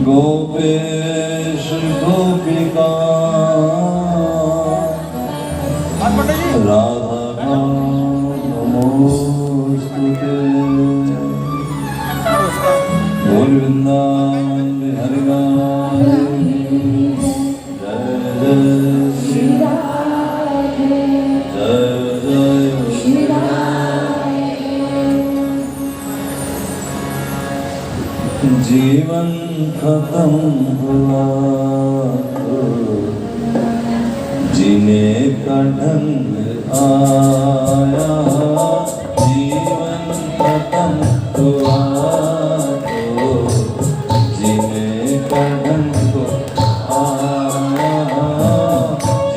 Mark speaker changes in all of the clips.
Speaker 1: गोपेश गोपिका राधा नमोस्तुते बोल वृंदावन बिहारी जय जय श्री जय जय श्री जीवन खत्म हुआ तो जीने का ढंग आया। जीवन खत्म हुआ तो जीने का ढंग आया।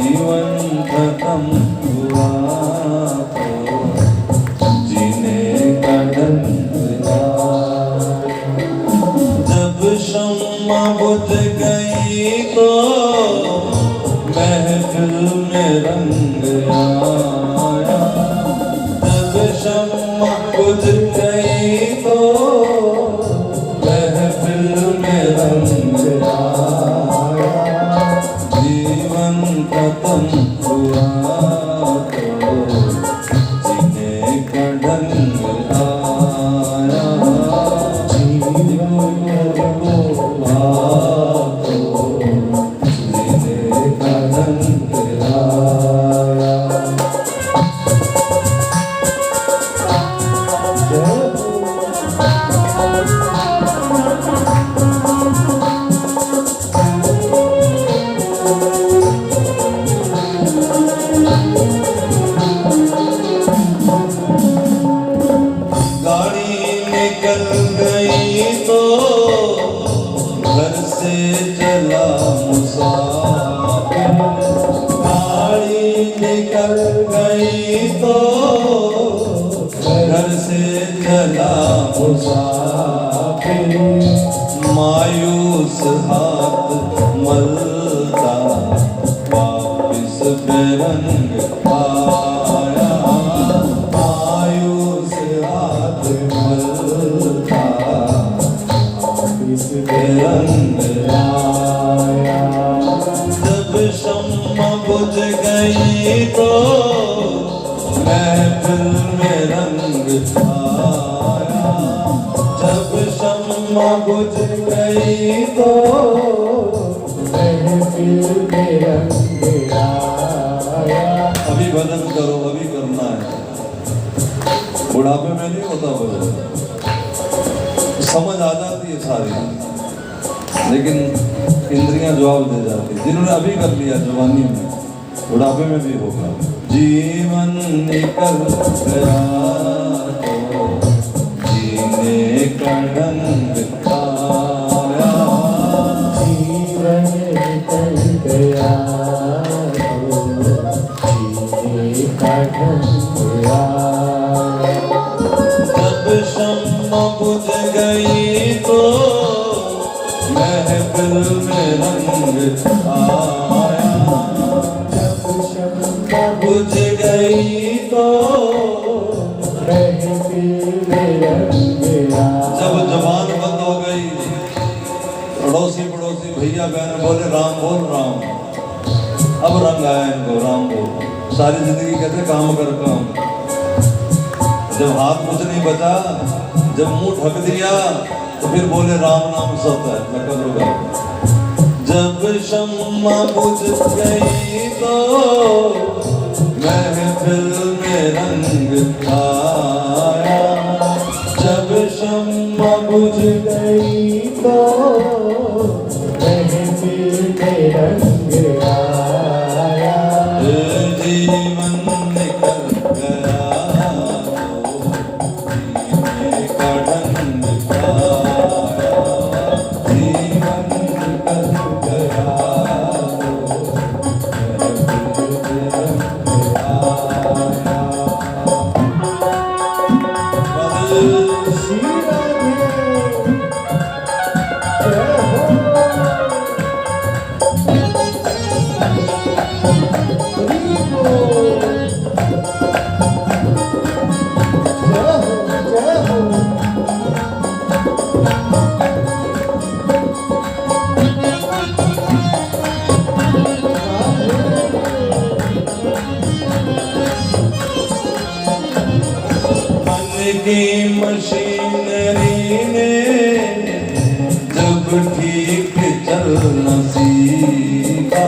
Speaker 1: जीवन खत्म हुआ तो जीने का ढंग शम्मा बुझ गई तो महफिल में रंग आया। जब शम्मा बुझ गई तो महफिल में रंग आया। जीवन खत्म हुआ तो जीने का ढंग आया। मायूस हाथ मलता वापिस बेरंग आया। मायूस हाथ मलता वापिस बेरंग आया। जब शम्मा बुझ गई तो महफिल में रंग आया। जब शम्मा बुझ गई तो महफिल में रंग आया। अभी भजन करो, अभी करना है, बुढ़ापे में नहीं होता भजन। समझ आ जाती है सारी, लेकिन इंद्रियां जवाब दे जाती। जिन्होंने अभी कर लिया जवानी में, बुढ़ापे में भी होगा। जीवन निकल गया तो जीने का ढंग आया। जीवन निकल गया तो जीने का ढंग आया। जब शम्मा बुझ गई तो महफिल में रंग आया। जब शम्मा बुझ गई तो महफिल में रंग आया। जब जबान बंद हो गई, पड़ोसी भैया बहन बोले राम बोल राम, अब रंग आया इनको, राम बोल। सारी जिंदगी कहते काम कर काम। जब हाथ कुछ नहीं बचा, जब मुंह ढक दिया तो फिर बोले राम नाम सत्य है, नकल होगा। जब शम्मा बुझ गई तो महफिल में रंग आया। जब शम्मा बुझ गई तो महफिल की मशीनरी ने जब ठीक चलना सीखा,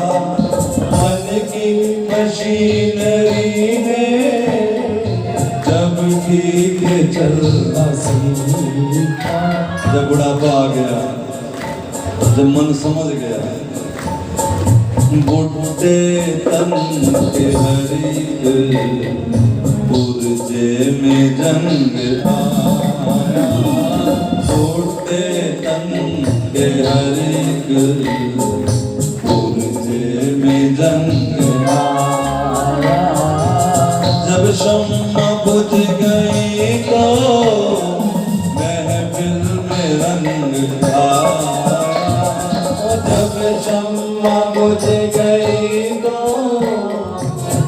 Speaker 1: मन की मशीनरी ने जब ठीक चलना सीखा। जब बुढ़ापा आ गया, जब मन समझ गया, बुढ़े तन के हरी पुरजे में जंग आया, बुढ़े तन के हरी पुरजे में जंग आया। जब शम्मा बुझ गई तो महफिल में रंग आया, जब शम्मा बुझ गई तो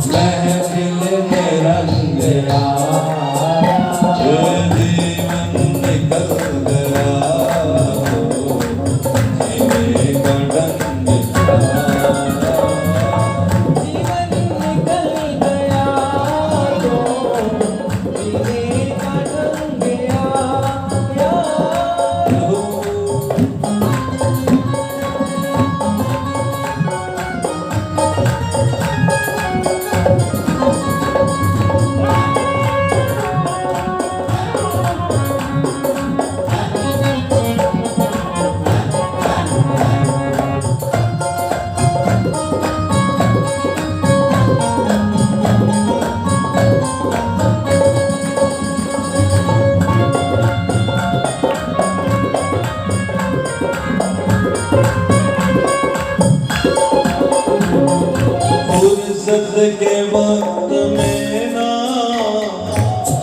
Speaker 1: महफिल में रंग आया। जीवन निकल गया जीने का ढंग आया,
Speaker 2: जीवन निकल गया तो जीने का ढंग आया।
Speaker 1: फुर्सत के वक्त में ना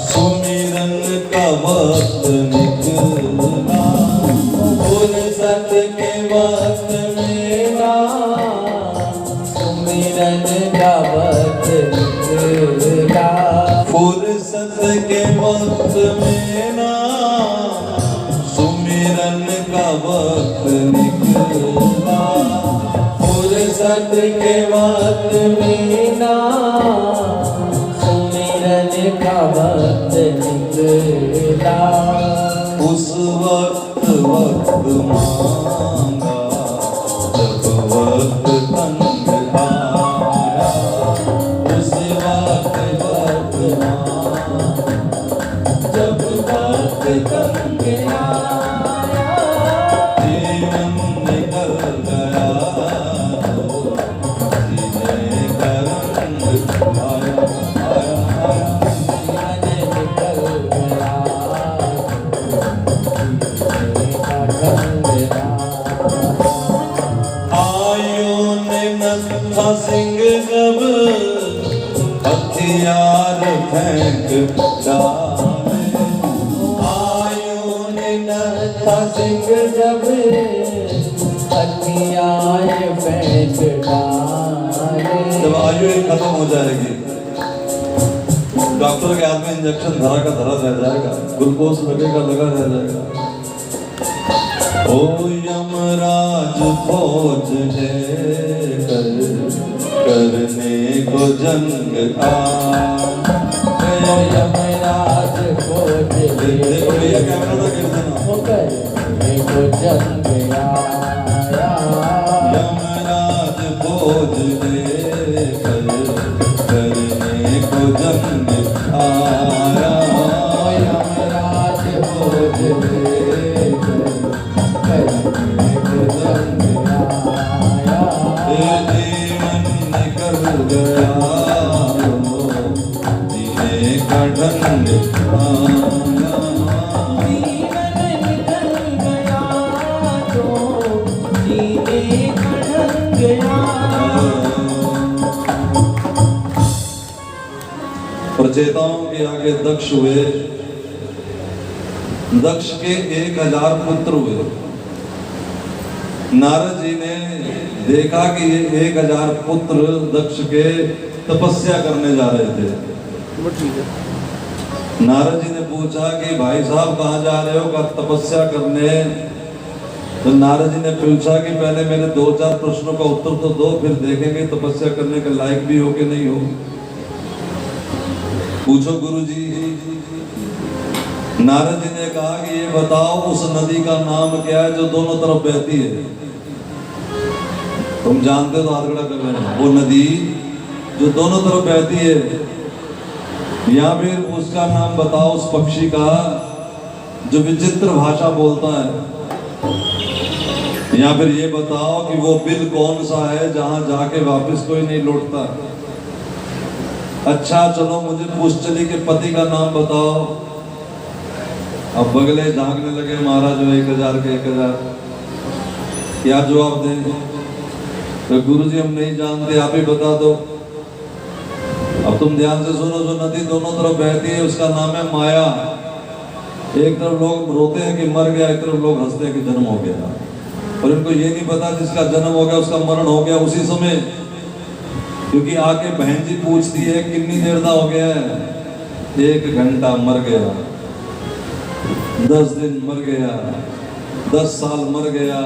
Speaker 1: सुमिरन का वक्त निकला, फुर्सत के वक्त में ना
Speaker 2: सुमिरन का वक्त निकला,
Speaker 1: फुर्सत के वक्त में ना सुमिरन का वक्त निकला,
Speaker 2: फुर्सत के वक्त में ना सुमिरन का वक्त निकला।
Speaker 1: उस वक्त वक्त मांगा जब वक्त तंग आया, उस वक्त वक्त मांगा जब वक्त तंग आया। जीवन निकल गया तो जीने का रंग आया, आया, आया।
Speaker 2: जीवन निकल गया तो जीने का ढंग आया।
Speaker 1: आयु ने नत्था सिंह जब हथियार फेंक डाले,
Speaker 2: आयु ने नत्था सिंह जब हथियार फेंक डाले।
Speaker 1: जब आयु एक खत्म हो जाएगी, डॉक्टर के हाथ में इंजेक्शन धरा का धरा रह जाएगा, ग्लूकोज लगेगा लगा रह जाएगा। ओ यमराज फौज लेकर करने को जंग आया,
Speaker 2: यमराज खोज
Speaker 1: देखो भैया कैमरा तो कैसे ना,
Speaker 2: करने को जंग आया।
Speaker 1: यमराज फौज लेकर करने को जंग आया,
Speaker 2: यमराज खोज लेकर करने को जंग आया।
Speaker 1: जीवन निकल गया जीने का ढंग आया।
Speaker 2: जीवन निकल गया तो जीने का ढंग आया।
Speaker 1: प्रचेताओं के आगे दक्ष हुए, दक्ष के 1000 पुत्र हुए। नारद जी ने देखा कि ये 1000 पुत्र दक्ष के तपस्या करने जा रहे थे। नारद जी ने पूछा कि भाई साहब कहाँ जा रहे हो? का तपस्या करने। तो नारद जी ने पूछा कि पहले मेरे 2-4 प्रश्नों का उत्तर तो दो, फिर देखेंगे तपस्या करने के लायक भी हो कि नहीं हो। पूछो गुरु जी। नारद जी ने कहा कि ये बताओ उस नदी का नाम क्या है जो दोनों तरफ बहती है? तुम जानते तो हाथ खड़ा कर लेना। वो नदी जो दोनों तरफ बहती है, या फिर उसका नाम बताओ उस पक्षी का जो विचित्र भाषा बोलता है, या फिर ये बताओ कि वो बिल कौन सा है जहां जाके वापस कोई नहीं लौटता। अच्छा चलो मुझे पुष्चली के पति का नाम बताओ। अब बगले झांकने लगे महाराज, 1000 के 1000 क्या जवाब दें? तो गुरुजी हम नहीं जानते, आप ही बता दो। अब तुम ध्यान से सुनो, जो नदी दोनों तरफ बहती है उसका नाम है माया। एक तरफ लोग रोते हैं कि मर गया, एक तरफ लोग हंसते हैं कि जन्म हो गया। और इनको ये नहीं पता जिसका जन्म हो गया उसका मरण हो गया उसी समय। क्योंकि आके बहन जी पूछती है कितनी देर का हो गया है? 1 घंटा मर गया, 10 दिन मर गया, 10 साल मर गया।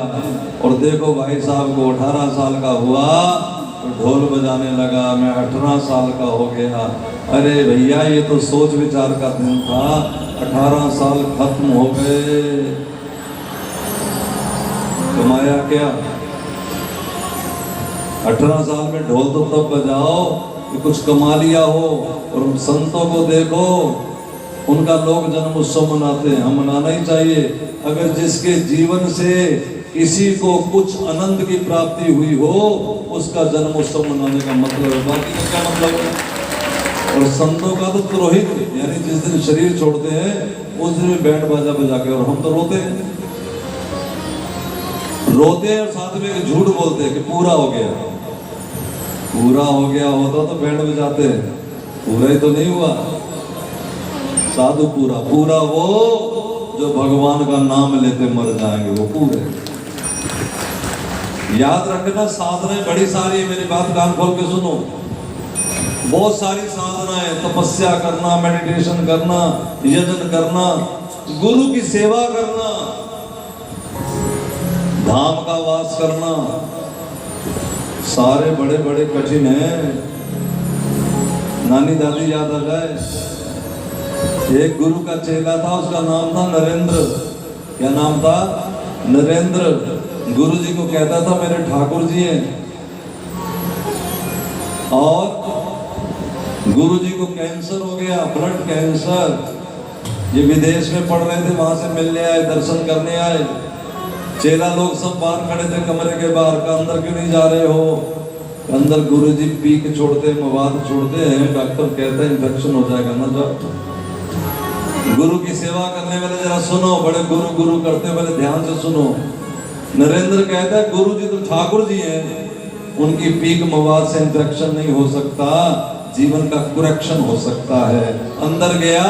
Speaker 1: और देखो भाई साहब को 18 साल का हुआ तो ढोल बजाने लगा, मैं 18 साल का हो गया। अरे भैया ये तो सोच विचार का दिन था, 18 साल खत्म हो गए। कमाया क्या? 18 साल में ढोल तो तब बजाओ कि कुछ कमा लिया हो। और संतों को देखो, उनका लोग जन्म उत्सव मनाते हैं, हम मनाना ही चाहिए। अगर जिसके जीवन से किसी को कुछ आनंद की प्राप्ति हुई हो, उसका जन्म उत्सव मनाने का मतलब है। बाकी का क्या मतलब है? और संतों का तो पुरोहित, यानी जिस दिन शरीर छोड़ते हैं उस दिन में बैंड बाजा बजा के, और हम तो रोते हैं और साथ में झूठ बोलते हैं कि पूरा हो गया। पूरा हो गया होता तो बैंड बजाते हैं, पूरा ही तो नहीं हुआ। साधु पूरा वो जो भगवान का नाम लेते मर जाएंगे, वो पूरे। याद रखना, साधनाएं बड़ी सारी है, मेरी बात कान खोल के सुनो। बहुत सारी साधनाएं, तपस्या करना, मेडिटेशन करना, यजन करना, गुरु की सेवा करना, धाम का वास करना, सारे बड़े बड़े कठिन हैं। नानी दादी याद आ जाए, एक गुरु का चेला था, उसका नाम था नरेंद्र। क्या नाम था? नरेंद्र। गुरु जी को कहता था मेरे ठाकुर जी हैं। और गुरु जी को कैंसर हो गया, ब्लड कैंसर। ये विदेश में पढ़ रहे थे, वहां से मिलने आए, दर्शन करने आए। चेला लोग सब बाहर खड़े थे कमरे के बाहर, का अंदर क्यों नहीं जा रहे हो? अंदर गुरुजी पी के छोड़ते, मवाद छोड़ते हैं, डॉक्टर कहता है इन्फेक्शन हो जाएगा ना। जाओ। गुरु की सेवा करने वाले जरा सुनो, बड़े गुरु गुरु करते वाले ध्यान से सुनो। नरेंद्र कहता है गुरु जी तो ठाकुर जी हैं, उनकी पीक मवाद से इन्फेक्शन नहीं हो सकता, जीवन का करेक्शन हो सकता है। अंदर गया,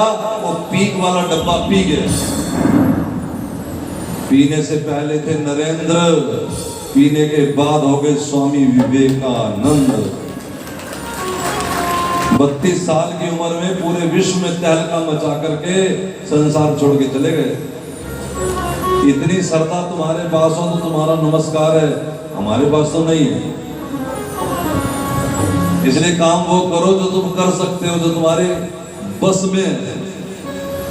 Speaker 1: वो पीक वाला डब्बा पी गया। पीने से पहले थे नरेंद्र, पीने के बाद हो गए स्वामी विवेकानंद। 32 साल की उम्र में पूरे विश्व में तहलका मचा करके संसार छोड़ के चले गए। इतनी श्रद्धा तुम्हारे पास हो तो तुम्हारा नमस्कार है, हमारे पास तो नहीं है। इसलिए काम वो करो जो तुम कर सकते हो, जो तुम्हारे बस में है।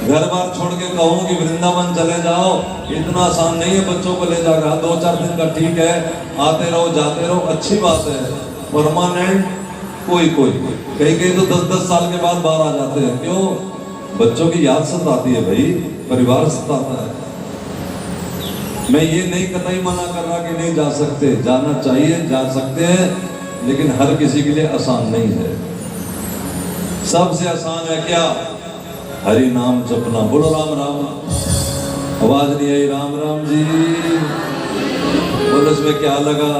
Speaker 1: घर बार छोड़ के कहूँ कि वृंदावन चले जाओ, इतना आसान नहीं है बच्चों को ले जाकर। 2-4 दिन का ठीक है, आते रहो जाते रहो, अच्छी बात है। परमानेंट कोई कहीं तो 10-10 साल के बाद बाहर आ जाते हैं। क्यों? बच्चों की याद सताती है भाई, परिवार सताता है। मैं ये नहीं कतई मना कर रहा कि नहीं जा सकते, जाना चाहिए, जा सकते हैं, लेकिन हर किसी के लिए आसान नहीं है। सबसे आसान है क्या? हरि नाम जपना। बोलो राम राम। आवाज नहीं आई? राम राम जी बोलो। इसमें क्या लगा?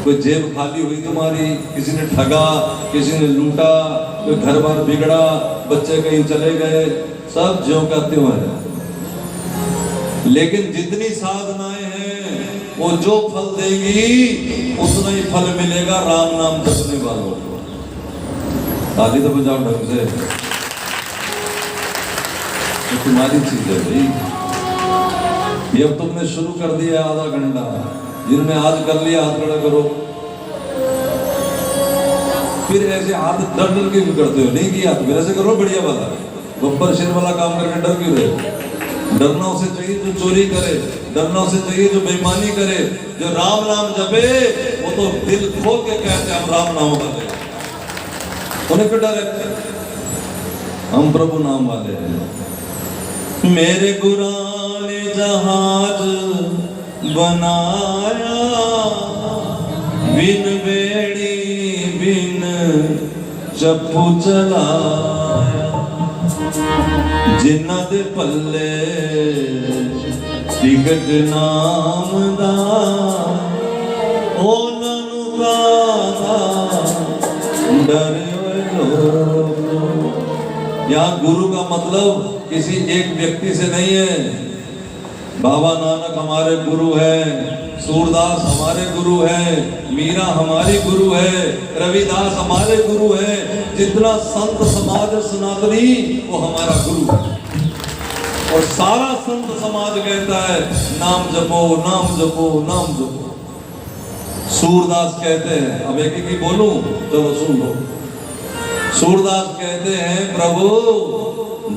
Speaker 1: कोई जेब खाली हुई तुम्हारी, किसी ने ठगा, किसी ने लूटा, कोई घर बार बिगड़ा, बच्चे कहीं चले गए, सब ज्यों का त्यों है। लेकिन जितनी साधनाएं हैं वो जो फल देगी उतना ही फल मिलेगा राम नाम जपने वालों को। ताली तो बजाओ ढंग से, तो तुम्हारी चीज है भाई। ये अब तुमने शुरू कर दिया आधा घंटा, जिनने आज कर लिया हाथ खड़ा करो। फिर ऐसे हाथ डर डर के भी करते हो, नहीं किया तो फिर ऐसे करो, बढ़िया बात है। गब्बर शेर वाला काम करके डर क्यों रहे? डरना उसे चाहिए जो चोरी करे, डरना उसे चाहिए जो बेईमानी करे। जो राम नाम जपे वो तो दिल खोल के कहते हम राम नाम वाले, उन्हें क्यों डरे? हम प्रभु नाम वाले हैं। मेरे गुरा ने जहाज बनाया, बिन बेड़ी बिन चप्पू चलाया, जिन्ना दे पल्ले टिकट नाम दा, उन्हां नूं कादा डर लोग। यहाँ गुरु का मतलब किसी एक व्यक्ति से नहीं है। बाबा नानक हमारे गुरु है, सूरदास हमारे गुरु है, मीरा हमारी गुरु है, रविदास हमारे गुरु है। जितना संत समाज सनातनी वो हमारा गुरु है। और सारा संत समाज कहता है नाम जपो नाम जपो नाम जपो। सूरदास कहते हैं, अब एक एक बोलूं, चलो सुन लो। सूरदास कहते हैं प्रभु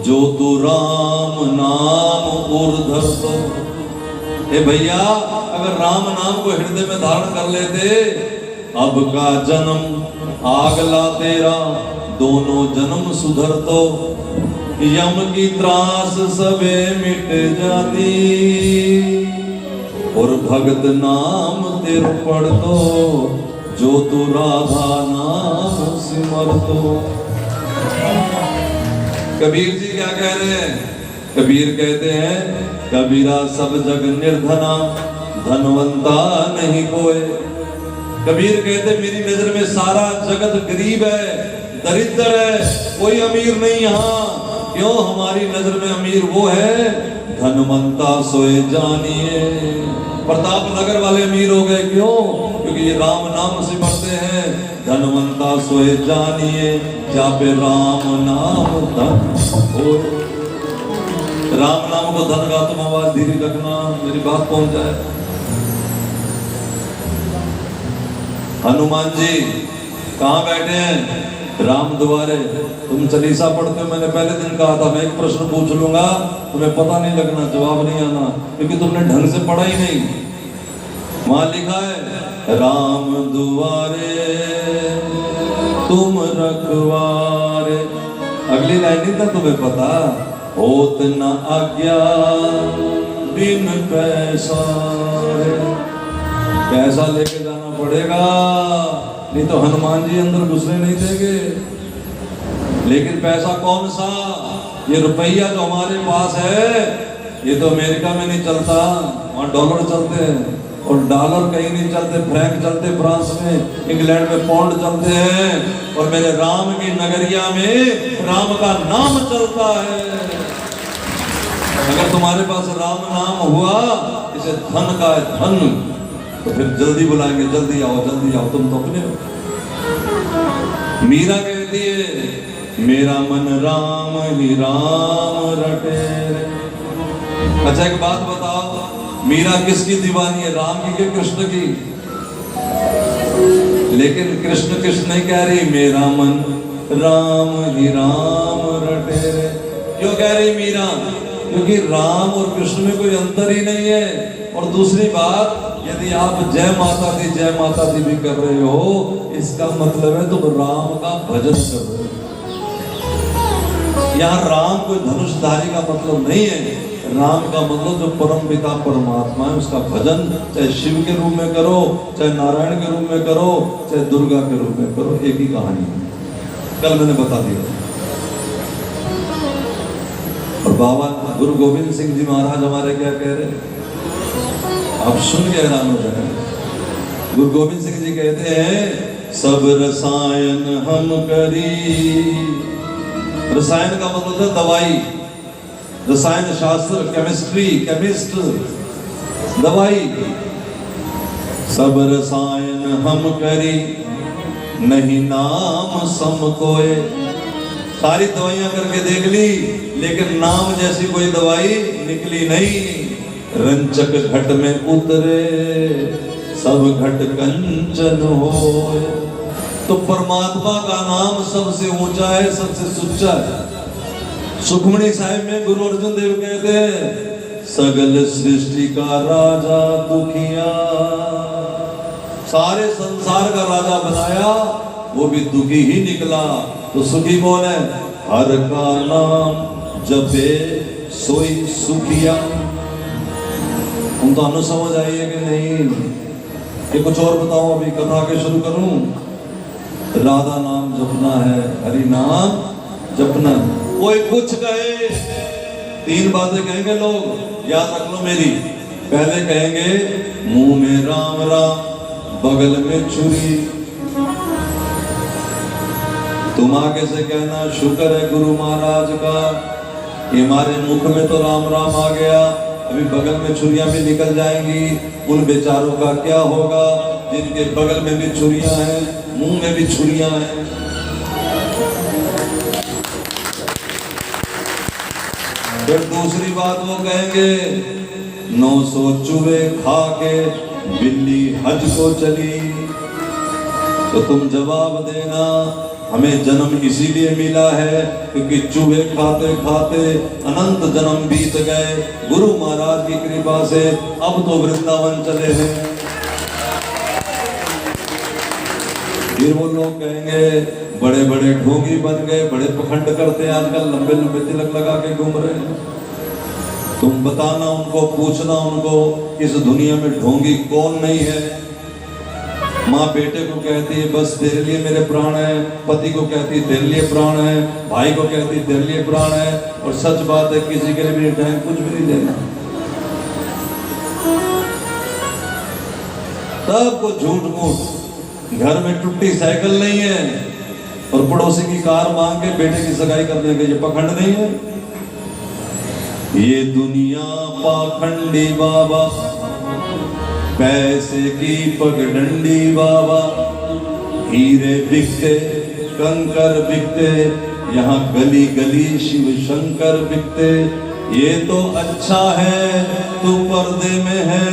Speaker 1: जो तू राम नाम उर्धर तो। ए भैया, अगर राम नाम को हृदय में धारण कर लेते, अब का जन्म आगला तेरा दोनों जन्म सुधर तो। यम की त्रास सबे मिट जाती, और भगत नाम तेरे पढ़ तो, जो तू राधा नाम सिमर तो। कबीर जी क्या कह रहे हैं? कबीर कहते हैं कबीरा सब जग निर्धना, धनवंता नहीं कोई। कबीर कहते मेरी नजर में सारा जगत गरीब है, दरिद्र है, कोई अमीर नहीं यहाँ। क्यों? हमारी नजर में अमीर वो है धनवंता सोए जानिए। प्रताप नगर वाले अमीर हो गए, क्यों? क्योंकि ये राम नाम से मरते हैं। धनवंता सोए जानिए, जापे राम नाम धन हो। राम नाम को धन का तुम आवाज धीरे रखना, मेरी बात पहुंच जाए। हनुमान जी कहाँ बैठे हैं? राम द्वारे। तुम चालीसा पढ़ते हो, मैंने पहले दिन कहा था मैं एक प्रश्न पूछ लूंगा, तुम्हें पता नहीं लगना, जवाब नहीं आना, क्योंकि तुमने ढंग से पढ़ा ही नहीं। वहां लिखा है राम दुआरे तुम रखवारे। अगली लाइन नहीं था तुम्हें पता? होत न आज्ञा बिन पैसा। पैसा लेके जाना पड़ेगा, नहीं तो हनुमान जी अंदर घुसने नहीं देंगे। लेकिन पैसा कौन सा? ये रुपया जो हमारे पास है, ये तो अमेरिका में नहीं चलता, वहाँ डॉलर चलते हैं। और डॉलर कहीं नहीं चलते, फ्रैंक चलते फ्रांस में, इंग्लैंड में पाउंड चलते हैं। और मेरे राम की नगरिया में राम का नाम चलता है। अगर तुम्हारे पास राम नाम हुआ, इसे धन का है धन, तो फिर जल्दी बुलाएंगे, जल्दी आओ जल्दी आओ, तुम तो अपने हो। मीरा कहती है मेरा मन राम ही राम रटे। अच्छा एक बात बताओ, मीरा किसकी दीवानी है, राम की कि कृष्ण की? लेकिन कृष्ण कृष्ण नहीं कह रही, मेरा मन राम ही राम रटे। क्यों कह रही मीरा? क्योंकि राम और कृष्ण में कोई अंतर ही नहीं है। और दूसरी बात, यदि आप जय माता दी भी कर रहे हो, इसका मतलब है तुम राम का भजन कर रहे हो। यहाँ राम कोई धनुषधारी का मतलब नहीं है। राम का मतलब जो परम पिता परमात्मा है उसका भजन, चाहे शिव के रूप में करो, चाहे नारायण के रूप में करो, चाहे दुर्गा के रूप में करो, एक ही कहानी है। कल मैंने बता दिया। और बाबा गुरु गोविंद सिंह जी महाराज हमारे क्या कह रहे हैं, आप सुन के हैरान हो जाए। गुरु गोविंद सिंह जी कहते हैं सब रसायन हम करी। रसायन का मतलब है दवाई, रसायन शास्त्र, केमिस्ट्री, केमिस्ट, दवाई। सब रसायन हम करी नहीं नाम सम कोय। सारी दवाइयां करके देख ली लेकिन नाम जैसी कोई दवाई निकली नहीं। रंचक घट में उतरे सब घट कंचन होय। तो परमात्मा का नाम सबसे ऊंचा है, सबसे सुच्चा है। सुखमणी साहिब में गुरु अर्जुन देव कहते हैं सगल सृष्टि का राजा दुखिया। सारे संसार का राजा बनाया वो भी दुखी ही निकला। तो सुखी कौन है? हर का नाम जपे सोई सुखिया। तुम तो अनु समझ आइए कि नहीं? ये कुछ और बताओ, अभी कथा के शुरू करूं। राधा नाम जपना है, हरि नाम जपना। कोई कुछ कहे, तीन बातें कहेंगे लोग, याद रख लो मेरी। पहले कहेंगे मुंह में राम राम, बगल में छुरी। तुम आगे से कहना शुक्र है गुरु महाराज का, कि हमारे मुख में तो राम राम आ गया, अभी बगल में छुरियां भी निकल जाएंगी। उन बेचारों का क्या होगा जिनके बगल में भी छुरियां हैं, मुंह में भी छुरियां हैं। फिर दूसरी बात वो कहेंगे 900 चूहे खा के बिल्ली हज को चली। तो तुम जवाब देना हमें जन्म इसीलिए मिला है क्योंकि चूहे खाते खाते अनंत जन्म बीत गए। गुरु महाराज की कृपा से अब तो वृंदावन चले हैं। फिर वो लोग कहेंगे बड़े बड़े ढोंगी बन गए, बड़े पखंड करते हैं आजकल, लंबे लंबे तिलक लगा के घूम रहे हैं। तुम बताना उनको, पूछना उनको इस दुनिया में ढोंगी कौन नहीं है। माँ बेटे को कहती है बस तेरे लिए मेरे प्राण है, पति को कहती है तेरे लिए प्राण है, भाई को कहती है तेरे लिए प्राण है। और सच बात है किसी के लिए भी टाइम कुछ भी नहीं देना। सबको झूठ मूठ, घर में टूटी साइकिल नहीं है और पड़ोसी की कार मांग के बेटे की सगाई करने के, ये पखंड नहीं है। ये दुनिया पाखंडी बाबा, पैसे की पगडंडी बाबा। हीरे बिकते, कंकर बिकते, यहाँ गली गली शिव शंकर बिकते। ये तो अच्छा है तू पर्दे में है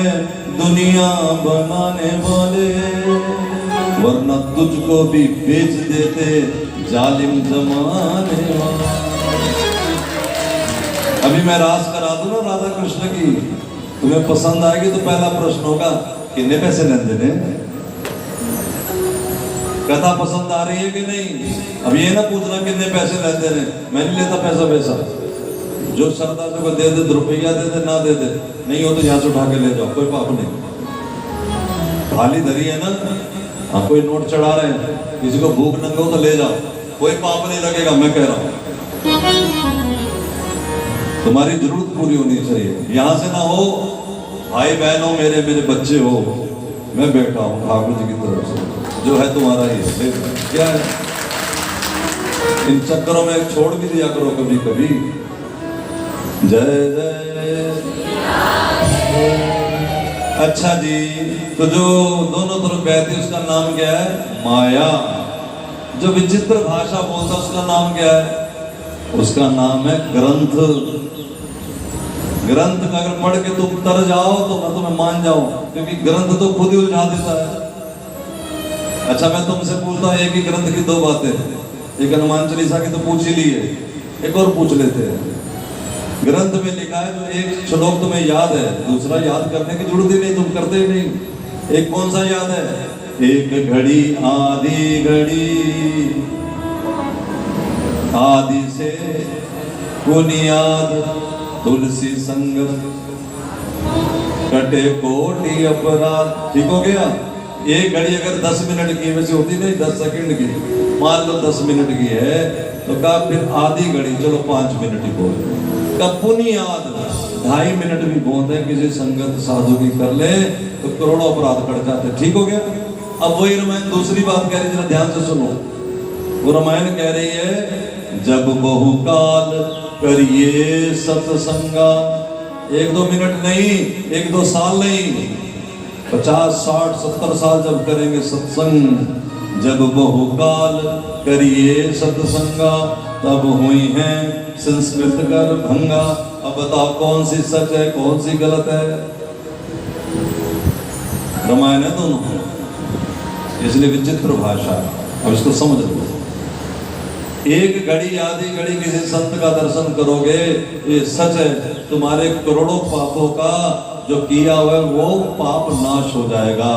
Speaker 1: दुनिया बनाने वाले, वरना तुझको भी बेच देते जालिम जमाने वाले। अभी मैं रास करा दूं ना राधा कृष्ण की, तुम्हें पसंद आएगी तो पहला प्रश्न होगा कितने पैसे लेन देने। कथा पसंद आ रही है कि नहीं? अब ये ना पूछना कितने पैसे लेन देने, मैं नहीं लेता पैसा वैसा। जो श्रद्धा से को दे दे, रुपया दे दे, ना दे दे, नहीं हो तो यहाँ से उठा के ले जाओ, कोई पाप नहीं। थाली धरी है ना, हाँ कोई नोट चढ़ा रहे हैं, किसी को भूख नंगे हो तो ले जाओ, कोई पाप नहीं लगेगा। मैं कह रहा हूँ तुम्हारी जरूरत पूरी होनी चाहिए। यहाँ से ना हो भाई बहन हो, मेरे मेरे बच्चे हो, मैं बैठा हूँ ठाकुर जी की तरफ से, जो है तुम्हारा ही है। क्या है इन चक्करों में छोड़ भी दिया करो कभी कभी। जय जय। अच्छा जी, तो जो दोनों तरफ बहती उसका नाम क्या है? माया। जो विचित्र भाषा बोलता उसका नाम क्या है? उसका नाम है ग्रंथ। ग्रंथ का अगर पढ़ के तुम तर जाओ तो मैं तुम्हें मान जाऊं, क्योंकि ग्रंथ तो खुद ही उलझा देता है। अच्छा मैं तुमसे पूछता हूं एक ही ग्रंथ की दो बातें, एक हनुमान चालीसा की तो पूछ ही लिए, एक और पूछ लेते हैं। ग्रंथ में लिखा है जो एक श्लोक तुम्हें याद है, दूसरा याद करने की जरूरत ही नहीं, तुम करते ही नहीं। एक कौन सा याद है? एक घड़ी आधी घड़ी, आदि से बुनियाद तुलसी संगत, कटे कोटि अपराध। ठीक हो गया। एक घड़ी अगर 10 मिनट की वैसे होती नहीं, 10 सेकंड की, मान लो 10 मिनट की है तो कहा फिर आधी घड़ी, चलो 5 मिनट ही बोल। का बुनियाद 2.5 मिनट भी बहुत है, किसी संगत साधु की कर ले तो करोड़ों अपराध कट जाते। ठीक हो गया। अब वही रामायण दूसरी बात कह रही, जरा ध्यान से सुनो। वो रामायण कह रही है जब बहुकाल करिए सत्संगा, 1-2 मिनट नहीं, 1-2 साल नहीं, 50, 60, 70 साल जब करेंगे सत्संग, जब बहुकाल करिए सत्संगा, तब हुई है संस्कृत कर भंगा। अब बताओ कौन सी सच है कौन सी गलत है? रामायण है दोनों, इसलिए विचित्र भाषा। अब इसको समझ लो। एक घड़ी आधी घड़ी किसी संत का दर्शन करोगे, ये सच है, तुम्हारे करोड़ों पापों का जो किया हुआ है वो पाप नाश हो जाएगा,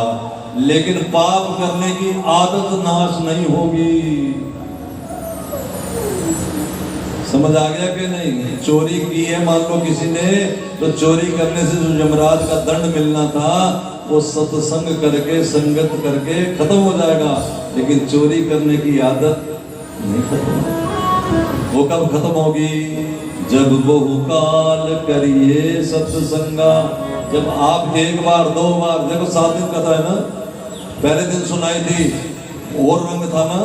Speaker 1: लेकिन पाप करने की आदत नाश नहीं होगी। समझ आ गया कि नहीं? चोरी की है मान लो किसी ने, तो चोरी करने से जो यमराज का दंड मिलना था वो सत्संग करके संगत करके खत्म हो जाएगा, लेकिन चोरी करने की आदत नहीं खत्म। वो कब खत्म होगी? जब बहुकाल करिए सत्संगा। जब आप एक बार दो बार, देखो 7 दिन कथा है ना, पहले दिन सुनाई थी और रंग था ना,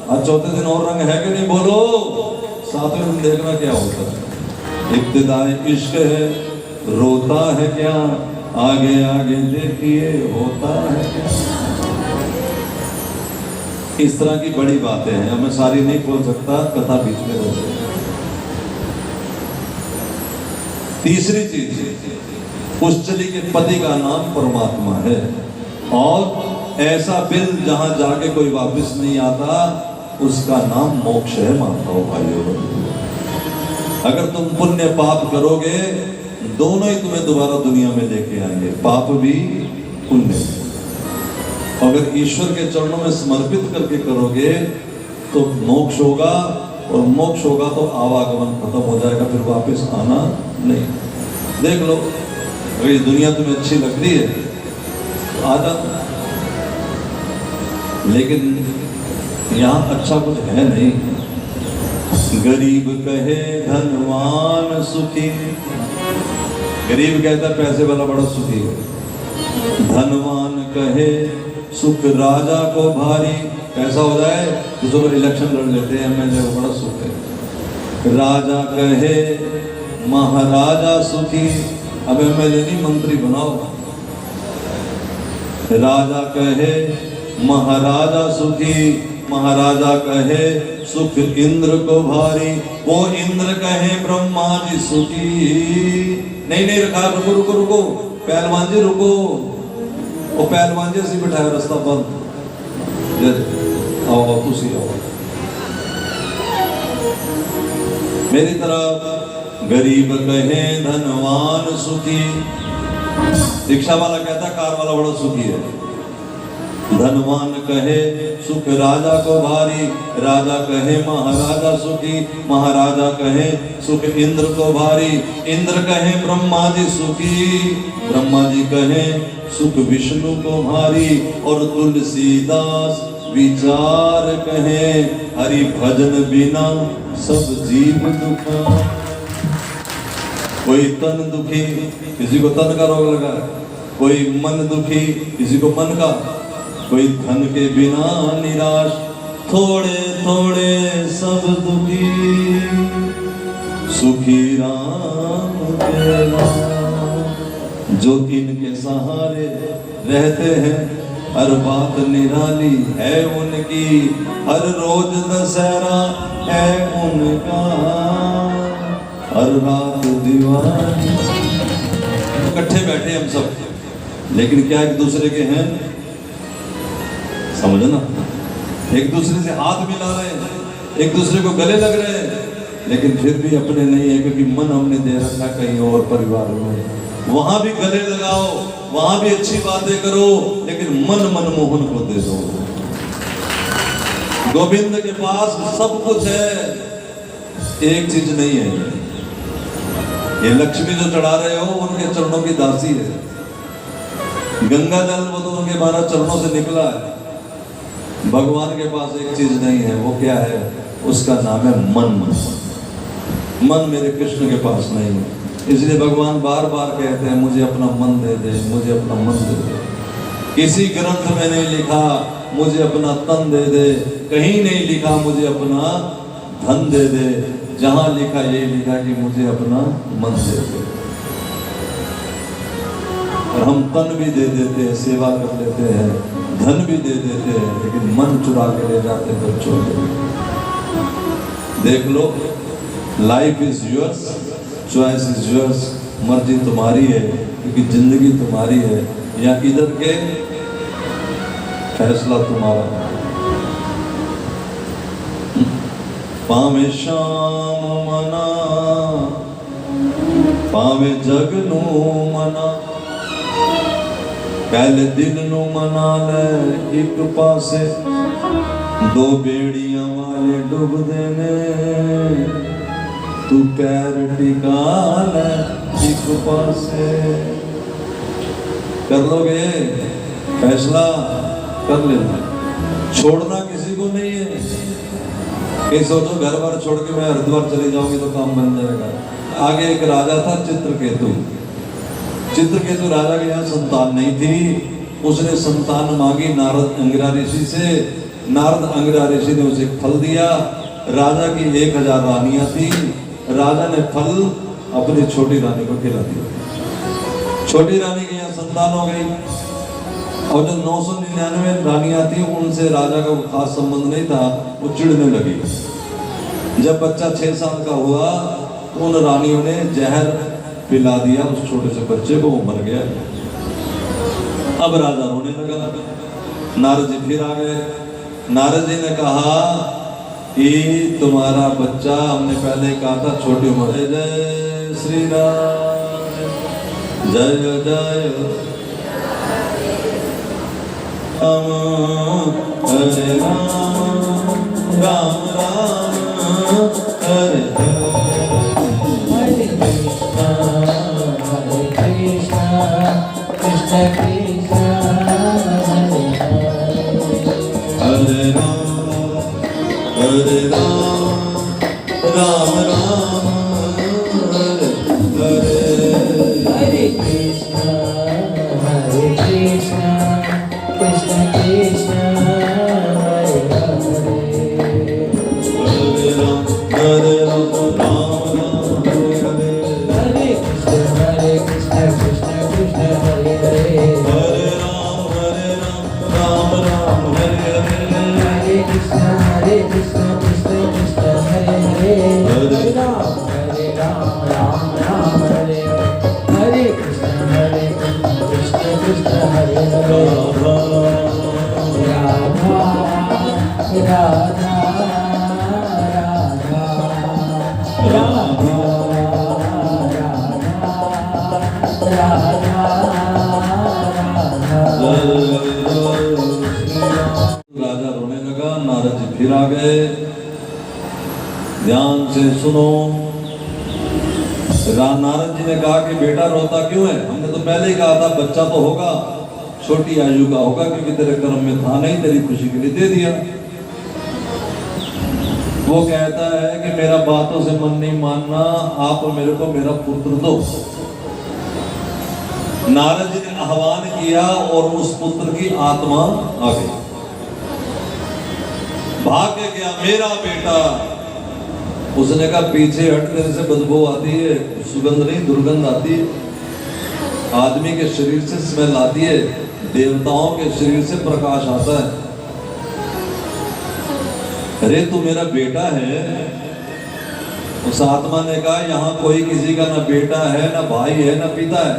Speaker 1: आज चौथे दिन और रंग है कि नहीं? बोलो। 7वें दिन देखना क्या होता है। इब्तिदाए इश्क है, रोता है क्या, आगे आगे देखिए होता है क्या। इस तरह की बड़ी बातें हैं, मैं सारी नहीं बोल सकता, कथा बीच में रह जाएगी। तीसरी चीज, पुष्चली के पति का नाम परमात्मा है, और ऐसा बिल जहां जाके कोई वापस नहीं आता उसका नाम मोक्ष है। मानता हूं भाइयों, अगर तुम पुण्य पाप करोगे दोनों ही तुम्हें दोबारा दुनिया में लेके आएंगे, पाप भी पुण्य भी। अगर ईश्वर के चरणों में समर्पित करके करोगे तो मोक्ष होगा, और मोक्ष होगा तो आवागमन खत्म हो जाएगा, फिर वापस आना नहीं। देख लो, अगर ये दुनिया तुम्हें अच्छी लगती है तो आ जाओ, लेकिन यहाँ अच्छा कुछ है नहीं। गरीब कहे धनवान सुखी, गरीब कहता पैसे वाला बड़ा सुखी है। धनवान कहे सुख राजा को भारी, पैसा हो जाए तो सब इलेक्शन लड़ लेते हैं, एमएलए को बड़ा सुख है। राजा कहे महाराजा सुखी, अब एमएलए नहीं मंत्री बनाओ। राजा कहे महाराजा सुखी, महाराजा कहे सुख इंद्र को भारी, वो इंद्र कहे ब्रह्मा जी सुखी। नहीं नहीं रखा, रुको रुको रुको, पहलवान जी रुको, वो पहलवान जी से बिठाया रास्ता बंद। आओ आओ तुसी आओ मेरी तरफ। गरीब कहे धनवान सुखी, रिक्शा वाला कहता कार वाला बड़ा सुखी है। धनवान कहे सुख राजा को भारी, राजा कहे महाराजा सुखी, महाराजा कहे सुख इंद्र को भारी, इंद्र कहे ब्रह्मा जी सुखी, ब्रह्मा जी कहे सुख विष्णु को भारी, और तुलसीदास विचार कहे हरि भजन बिना सब जीव दुखा। कोई तन दुखी, किसी को तन का रोग लगा, कोई मन दुखी, किसी को मन का, कोई धन के बिना निराश, थोड़े थोड़े सब दुखी, सुखी राम के नाम। जो इनके सहारे रहते हैं हर बात निराली है उनकी, हर रोज दशहरा है उनका, हर रात दिवाली। इकट्ठे बैठे हम सब, लेकिन क्या एक दूसरे के हैं? समझना, एक दूसरे से हाथ मिला रहे हैं, एक दूसरे को गले लग रहे हैं, लेकिन फिर भी अपने नहीं है, क्योंकि मन हमने दे रखा कहीं और परिवार में। वहां भी गले लगाओ, वहां भी अच्छी बातें करो, लेकिन मन मनमोहन को दे दो। गोविंद के पास सब कुछ है, एक चीज नहीं है। ये लक्ष्मी जो चढ़ा रहे हो उनके चरणों की दासी है। गंगा जल वो तो उनके 12 चरणों से निकला है। भगवान के पास एक चीज नहीं है, वो क्या है? उसका नाम है मन। मन मेरे कृष्ण के पास नहीं है, इसलिए भगवान बार बार कहते हैं मुझे अपना मन दे दे, मुझे अपना मन दे दे। किसी ग्रंथ में नहीं लिखा मुझे अपना तन दे दे, कहीं नहीं लिखा मुझे अपना धन दे दे, जहां लिखा ये लिखा कि मुझे अपना मन दे दे। और हम तन भी दे देते हैं, सेवा कर लेते हैं, धन भी दे देते हैं, लेकिन मन चुरा के ले जाते हैं बच्चों के। देख लो, life is yours, choice is yours, मर्जी तुम्हारी है क्योंकि जिंदगी तुम्हारी है, या इधर के फैसला तुम्हारा। पावे शाम मना पावे जग नू मना, पहले दिन नू मना ले एक पासे, दो बेड़ियां वाले डुबदे ने, तू पैर टिका ले एक पासे। कर लोगे फैसला, कर लेना, छोड़ना किसी को नहीं है। कहीं सोचो घर बार छोड़ के मैं हरिद्वार चले जाऊंगी तो काम बन जाएगा। आगे एक राजा था चित्रकेतु। चित्रकेतु राजा के यहाँ संतान नहीं थी, उसने संतान मांगी नारद अंगिरा ऋषि से। नारद अंगिरा ऋषि ने उसे फल दिया। राजा की 1000 रानियां थी। राजा ने फल अपनी छोटी रानी को खिला दिया। छोटी रानी के यहाँ संतान हो गई, और जो 999 रानियां थी उनसे राजा का खास संबंध नहीं था, वो चिढ़ने लगी। जब बच्चा 6 साल का हुआ तो उन रानियों ने जहर पिला दिया उस छोटे से बच्चे को, वो मर गया। अब राजा रोने लगा। नारद जी फिर आ गए। नारद जी ने कहा कि तुम्हारा बच्चा, हमने पहले कहा था छोटी उम्र है, जय श्री राम, जय जय राम, हरे राम, राम राम, हरे
Speaker 2: कृष्ण कृष्ण हरे
Speaker 1: हरे राम, राम राम, हरे हरे,
Speaker 2: हरे कृष्ण कृष्ण कृष्ण हरे हरे,
Speaker 1: हरे राम, राम राम, हरे हरे,
Speaker 2: हरे कृष्ण कृष्ण कृष्ण हरे हरे,
Speaker 1: हरे राम, राम राम, हरे हरे,
Speaker 2: हरे कृष्ण कृष्ण कृष्ण हरे हरे, हरे राम राम राम हरे हरे, हरे कृष्ण कृष्ण हरे हरे, राधा राधा राधा राधा राधा
Speaker 1: राजा रोने लगा। नारद जी फिर आ गए। ध्यान से सुनो। नारद जी ने कहा कि बेटा रोता क्यों है? हमने तो पहले ही कहा था बच्चा तो होगा, छोटी आयु का होगा, क्योंकि तेरे कर्म में था नहीं, तेरी खुशी के लिए दे दिया। वो कहता है कि मेरा बातों से मन नहीं मानना, आप मेरे को मेरा पुत्र दो। नारद जी ने आह्वान किया और उस पुत्र की आत्मा आ गई। भाग के गया, मेरा बेटा। उसने कहा पीछे हट, तेरे से बदबू आती है, सुगंध नहीं दुर्गंध आती है। आदमी के शरीर से स्मेल आती है, देवताओं के शरीर से प्रकाश आता है। अरे तू मेरा बेटा है। उस आत्मा ने कहा यहाँ कोई किसी का ना बेटा है, ना भाई है, ना पिता है।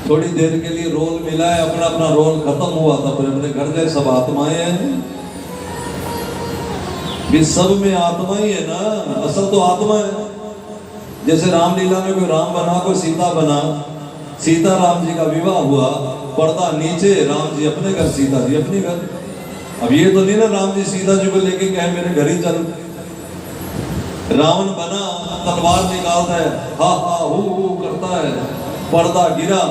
Speaker 1: थोड़ी देर के लिए रोल मिला है, अपना अपना रोल खत्म हुआ था, फिर अपने घर गए। सब आत्माएं हैं, भी सब में आत्मा ही है ना, असल तो आत्मा है। जैसे रामलीला में कोई राम बना, कोई सीता बना, सीता राम जी का विवाह हुआ, पर्दा नीचे, राम जी अपने घर, सीता जी अपने घर। अब ये तो नहीं ना राम जी सीता जी को लेके कहे मेरे घर ही चल। रावण बना, तलवार निकालता है, हा हा हु करता है, पर्दा गिरा,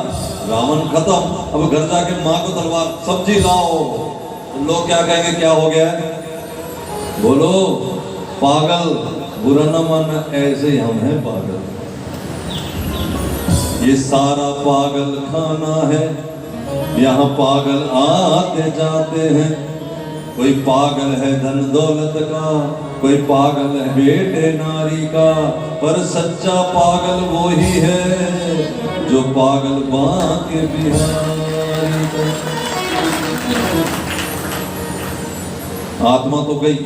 Speaker 1: रावण खत्म। अब घर जाके माँ को तलवार, सब्जी लाओ, लोग क्या कहेंगे, क्या हो गया? बोलो पागल, बुरा न मानना, ऐसे ही हम हैं पागल। ये सारा पागल खाना है, यहाँ पागल आते जाते हैं। कोई पागल है धन दौलत का, कोई पागल है बेटे नारी का, पर सच्चा पागल वो ही है जो पागल बांके बिहारी को। आत्मा तो गई।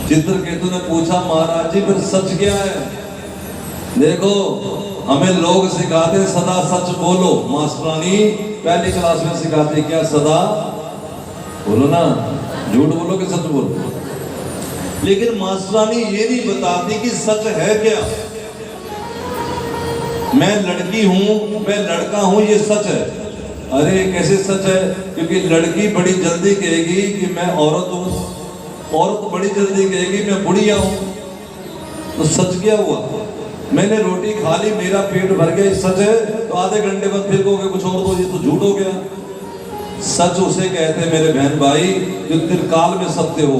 Speaker 1: चित्रकेतु ने पूछा महाराज जी फिर सच क्या है? देखो हमें लोग सिखाते सदा सच बोलो, मास्टरानी पहली क्लास में सिखाते क्या? सदा बोलो ना, झूठ बोलो कि सच बोलो। लेकिन मास्टरानी ये नहीं बताती कि सच है क्या। मैं लड़की हूं, मैं लड़का हूं, ये सच है। अरे कैसे सच है? क्योंकि लड़की बड़ी जल्दी कहेगी कि मैं औरत हूं, औरत बड़ी जल्दी कहेगी मैं बुढ़िया हूं। तो सच क्या हुआ? मैंने रोटी खा ली, मेरा पेट भर गया, सच है। तो आधे घंटे बाद फिर कहोगे कुछ और, तो ये तो झूठ हो गया। सच उसे कहते हैं मेरे बहन भाई जो त्रिकाल में सत्य हो।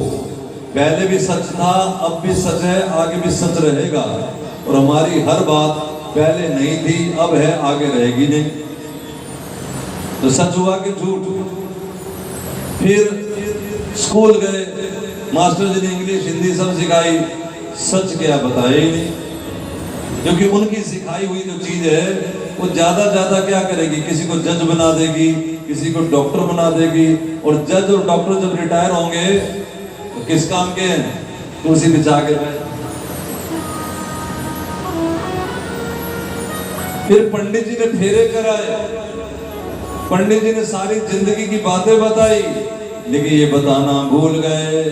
Speaker 1: पहले भी सच था, अब भी सच है, आगे भी सच रहेगा। और हमारी हर बात पहले नहीं थी, अब है, आगे रहेगी नहीं। तो सच हुआ कि झूठ? फिर स्कूल गए, मास्टर जी ने इंग्लिश हिंदी सब सिखाई, सच क्या बताया ही नहीं। क्योंकि उनकी सिखाई हुई जो चीज है वो ज्यादा क्या करेगी? किसी को जज बना देगी, किसी को डॉक्टर बना देगी। और जज और डॉक्टर जब रिटायर होंगे तो किस काम के हैं? कुर्सी बिछा के रहे। फिर पंडित जी ने फेरे कराए, पंडित जी ने सारी जिंदगी की बातें बताई, लेकिन ये बताना भूल गए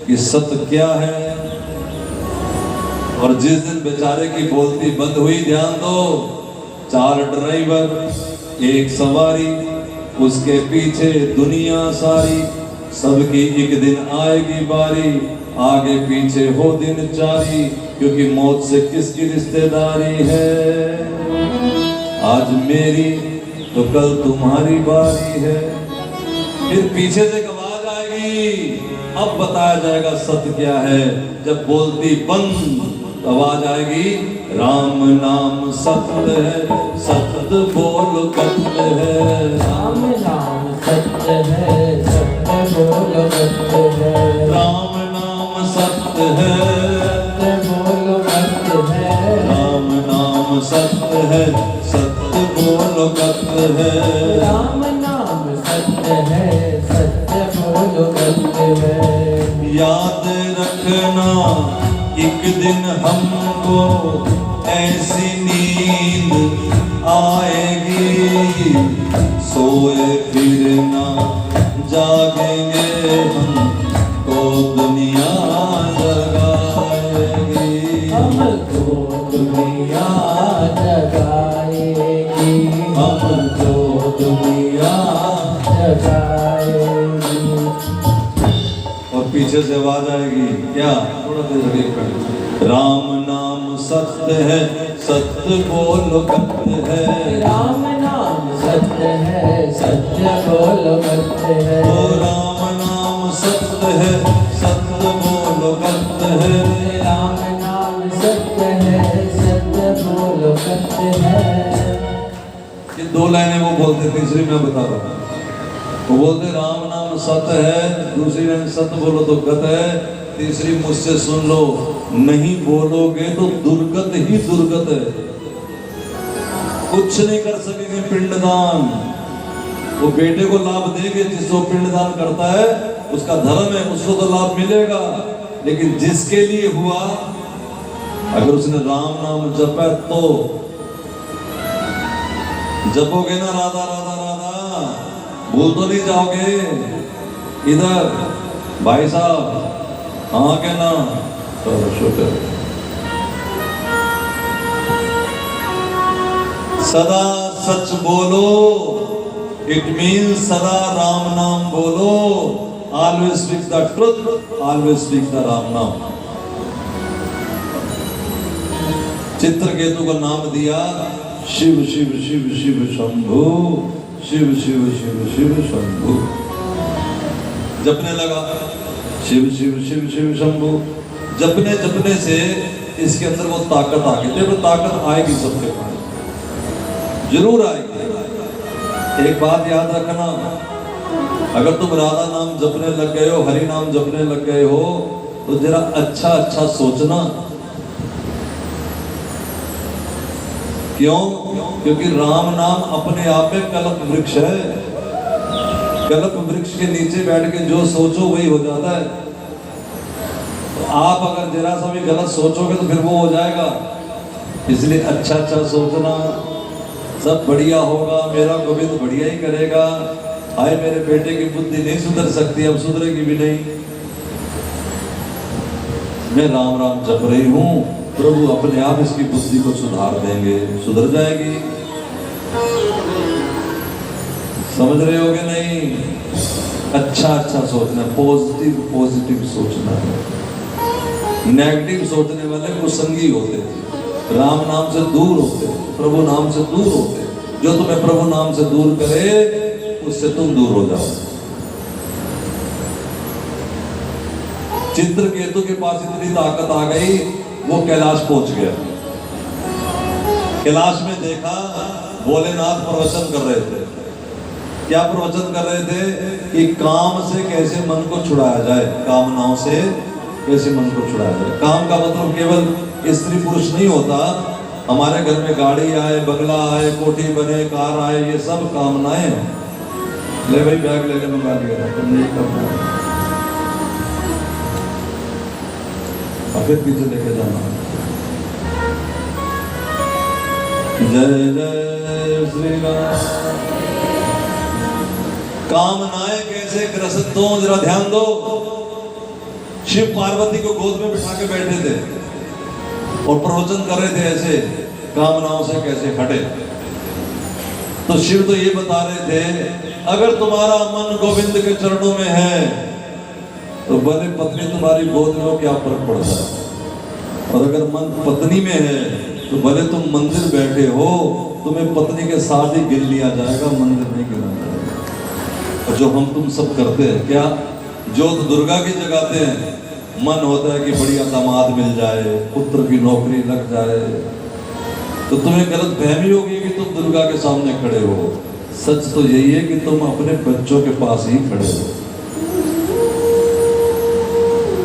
Speaker 1: कि सत्य क्या है। और जिस दिन बेचारे की बोलती बंद हुई, ध्यान दो, 4 ड्राइवर, 1 सवारी, उसके पीछे दुनिया सारी, सबकी एक दिन आएगी बारी, आगे पीछे हो दिन जारी, क्योंकि मौत से किसकी रिश्तेदारी है। आज मेरी तो कल तुम्हारी बारी है। फिर पीछे से एक आवाज आएगी, अब बताया जाएगा सत्य क्या है। जब बोलती बंद आवाज आएगी, राम नाम सत्य है, सत्य बोल सत्य है।
Speaker 2: राम नाम सत्य है, सत्य बोलो सत्य है।
Speaker 1: राम नाम सत्य है,
Speaker 2: सत्य बोलो सत्य है।
Speaker 1: राम नाम सत्य है, सत्य बोल सत्य है।
Speaker 2: राम नाम सत्य है, सत्य बोलो सत्य है।
Speaker 1: याद रखना एक दिन हमको ऐसी नींद आएगी, सोए फिर ना जागेंगे हम, तो दुनिया जगाएगी।
Speaker 2: हमको दुनिया जगाएगी,
Speaker 1: हमको दुनिया।
Speaker 2: जगाएगी।
Speaker 1: और पीछे से आवाज आएगी क्या? थोड़ा देर लगे। राम नाम सत्य है, सत्य बोलो सत्य है।
Speaker 2: राम नाम सत्य है, सत्य बोलो सत्य है।
Speaker 1: ओ राम नाम सत्य है, सत्य बोलो सत्य है।
Speaker 2: राम नाम सत्य है, सत्य बोलो सत्य है।
Speaker 1: ये 2 लाइनें वो बोलते, तीसरी मैं बता रहा हूँ। वो बोलते राम नाम सत्य है, दूसरी लाइन सत्य बोलो तो गत है, तीसरी मुझसे सुन लो, नहीं बोलोगे तो दुर्गत ही दुर्गत है। कुछ नहीं कर सकेंगे पिंडदान। वो बेटे को लाभ देंगे, जिसको पिंडदान करता है उसका धर्म है, उसको तो लाभ मिलेगा। लेकिन जिसके लिए हुआ, अगर उसने राम नाम जपा तो जपोगे ना, राधा राधा राधा, भूल तो नहीं जाओगे। इधर भाई साहब, हाँ के ना, चलो शुक्र। सदा सच बोलो, इट मीन्स सदा राम नाम बोलो। Always speak the truth, always speak the Ram नाम। चित्रकेतु को नाम दिया शिव शिव शिव शिव शंभु, शिव शिव शिव शिव शंभु। जपने लगा शिव शिव शिव शिव शंभु। जपने जपने से इसके अंदर वो ताकत आ गई। देखो ताकत आएगी सबके पास, जरूर आएगी। एक बात याद रखना, अगर तुम राधा नाम जपने लग गए हो, हरि नाम जपने लग गए हो, तो जरा अच्छा अच्छा सोचना क्यों? क्योंकि राम नाम अपने आप में कल्प वृक्ष है। कल्प वृक्ष के नीचे बैठ के जो सोचो वही हो जाता है। तो आप अगर जरा सा भी गलत सोचोगे तो फिर वो हो जाएगा। इसलिए अच्छा अच्छा सोचना, सब बढ़िया होगा, मेरा गोविंद बढ़िया ही करेगा। हाय मेरे बेटे की बुद्धि नहीं सुधर सकती, अब सुधरेगी भी नहीं। मैं राम राम जप रही हूँ, प्रभु अपने आप इसकी बुद्धि को सुधार देंगे, सुधर जाएगी। समझ रहे होगे नहीं? अच्छा अच्छा सोचना, पॉजिटिव पॉजिटिव सोचना है। नेगेटिव सोचने वाले कुसंगी होते थे, राम नाम से दूर होते, प्रभु नाम से दूर होते। जो तुम्हें प्रभु नाम से दूर करे उससे तुम दूर हो जाओ। चित्रकेतु के पास इतनी ताकत आ गई, वो कैलाश पहुंच गया। कैलाश में देखा भोलेनाथ प्रवचन कर रहे थे। क्या प्रवचन कर रहे थे? कि काम से कैसे मन को छुड़ाया जाए, कामनाओं से कैसे मन को छुड़ाया जाए। काम का मतलब केवल स्त्री पुरुष नहीं होता। हमारे घर में गाड़ी आए, बंगला आए, कोठी बने, कार आए, ये सब कामनाएं हैं। ले भाई बैग लेने मंगा लिया, तुम नहीं करना, फिर पीछे लेके जाना। जय जय श्री राम। कामनाएं कैसे ग्रसित हो, जरा ध्यान दो। शिव पार्वती को गोद में बिठा के बैठे थे और प्रवचन कर रहे थे ऐसे, कामनाओं से कैसे हटे। तो शिव तो ये बता रहे थे, अगर तुम्हारा मन गोविंद के चरणों में है तो भले पत्नी तुम्हारी गोद में हो, क्या फर्क पड़ता है। और अगर मन पत्नी में है तो भले तुम मंदिर बैठे हो, तुम्हें पत्नी के साथ ही गिन लिया जाएगा, मंदिर नहीं गिना जाएगा। और जो हम तुम सब करते हैं, क्या जोत दुर्गा की जगाते हैं, मन होता है कि बढ़िया दामाद मिल जाए, पुत्र की नौकरी लग जाए, तो तुम्हें गलत फहमी होगी कि तुम दुर्गा के सामने खड़े हो। सच तो यही है कि तुम अपने बच्चों के पास ही खड़े हो।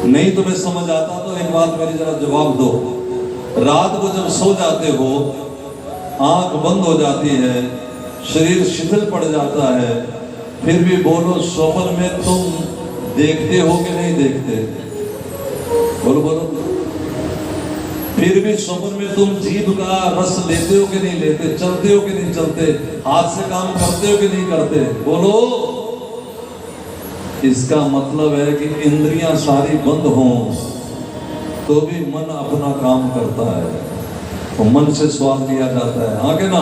Speaker 1: नहीं तुम्हें समझ आता तो एक बात मेरी जरा जवाब दो। रात को जब सो जाते हो, आंख बंद हो जाती है, शरीर शिथिल पड़ जाता है, फिर भी बोलो स्वप्न में तुम देखते हो कि नहीं देखते? बोलो बोलो। फिर भी स्वप्न में तुम जीभ का रस लेते हो कि नहीं लेते, चलते हो कि नहीं चलते, हाथ से काम करते हो कि नहीं करते? बोलो। इसका मतलब है कि इंद्रियां सारी बंद हों तो भी मन अपना काम करता है, तो मन से स्वाद लिया जाता है, हाँ के ना?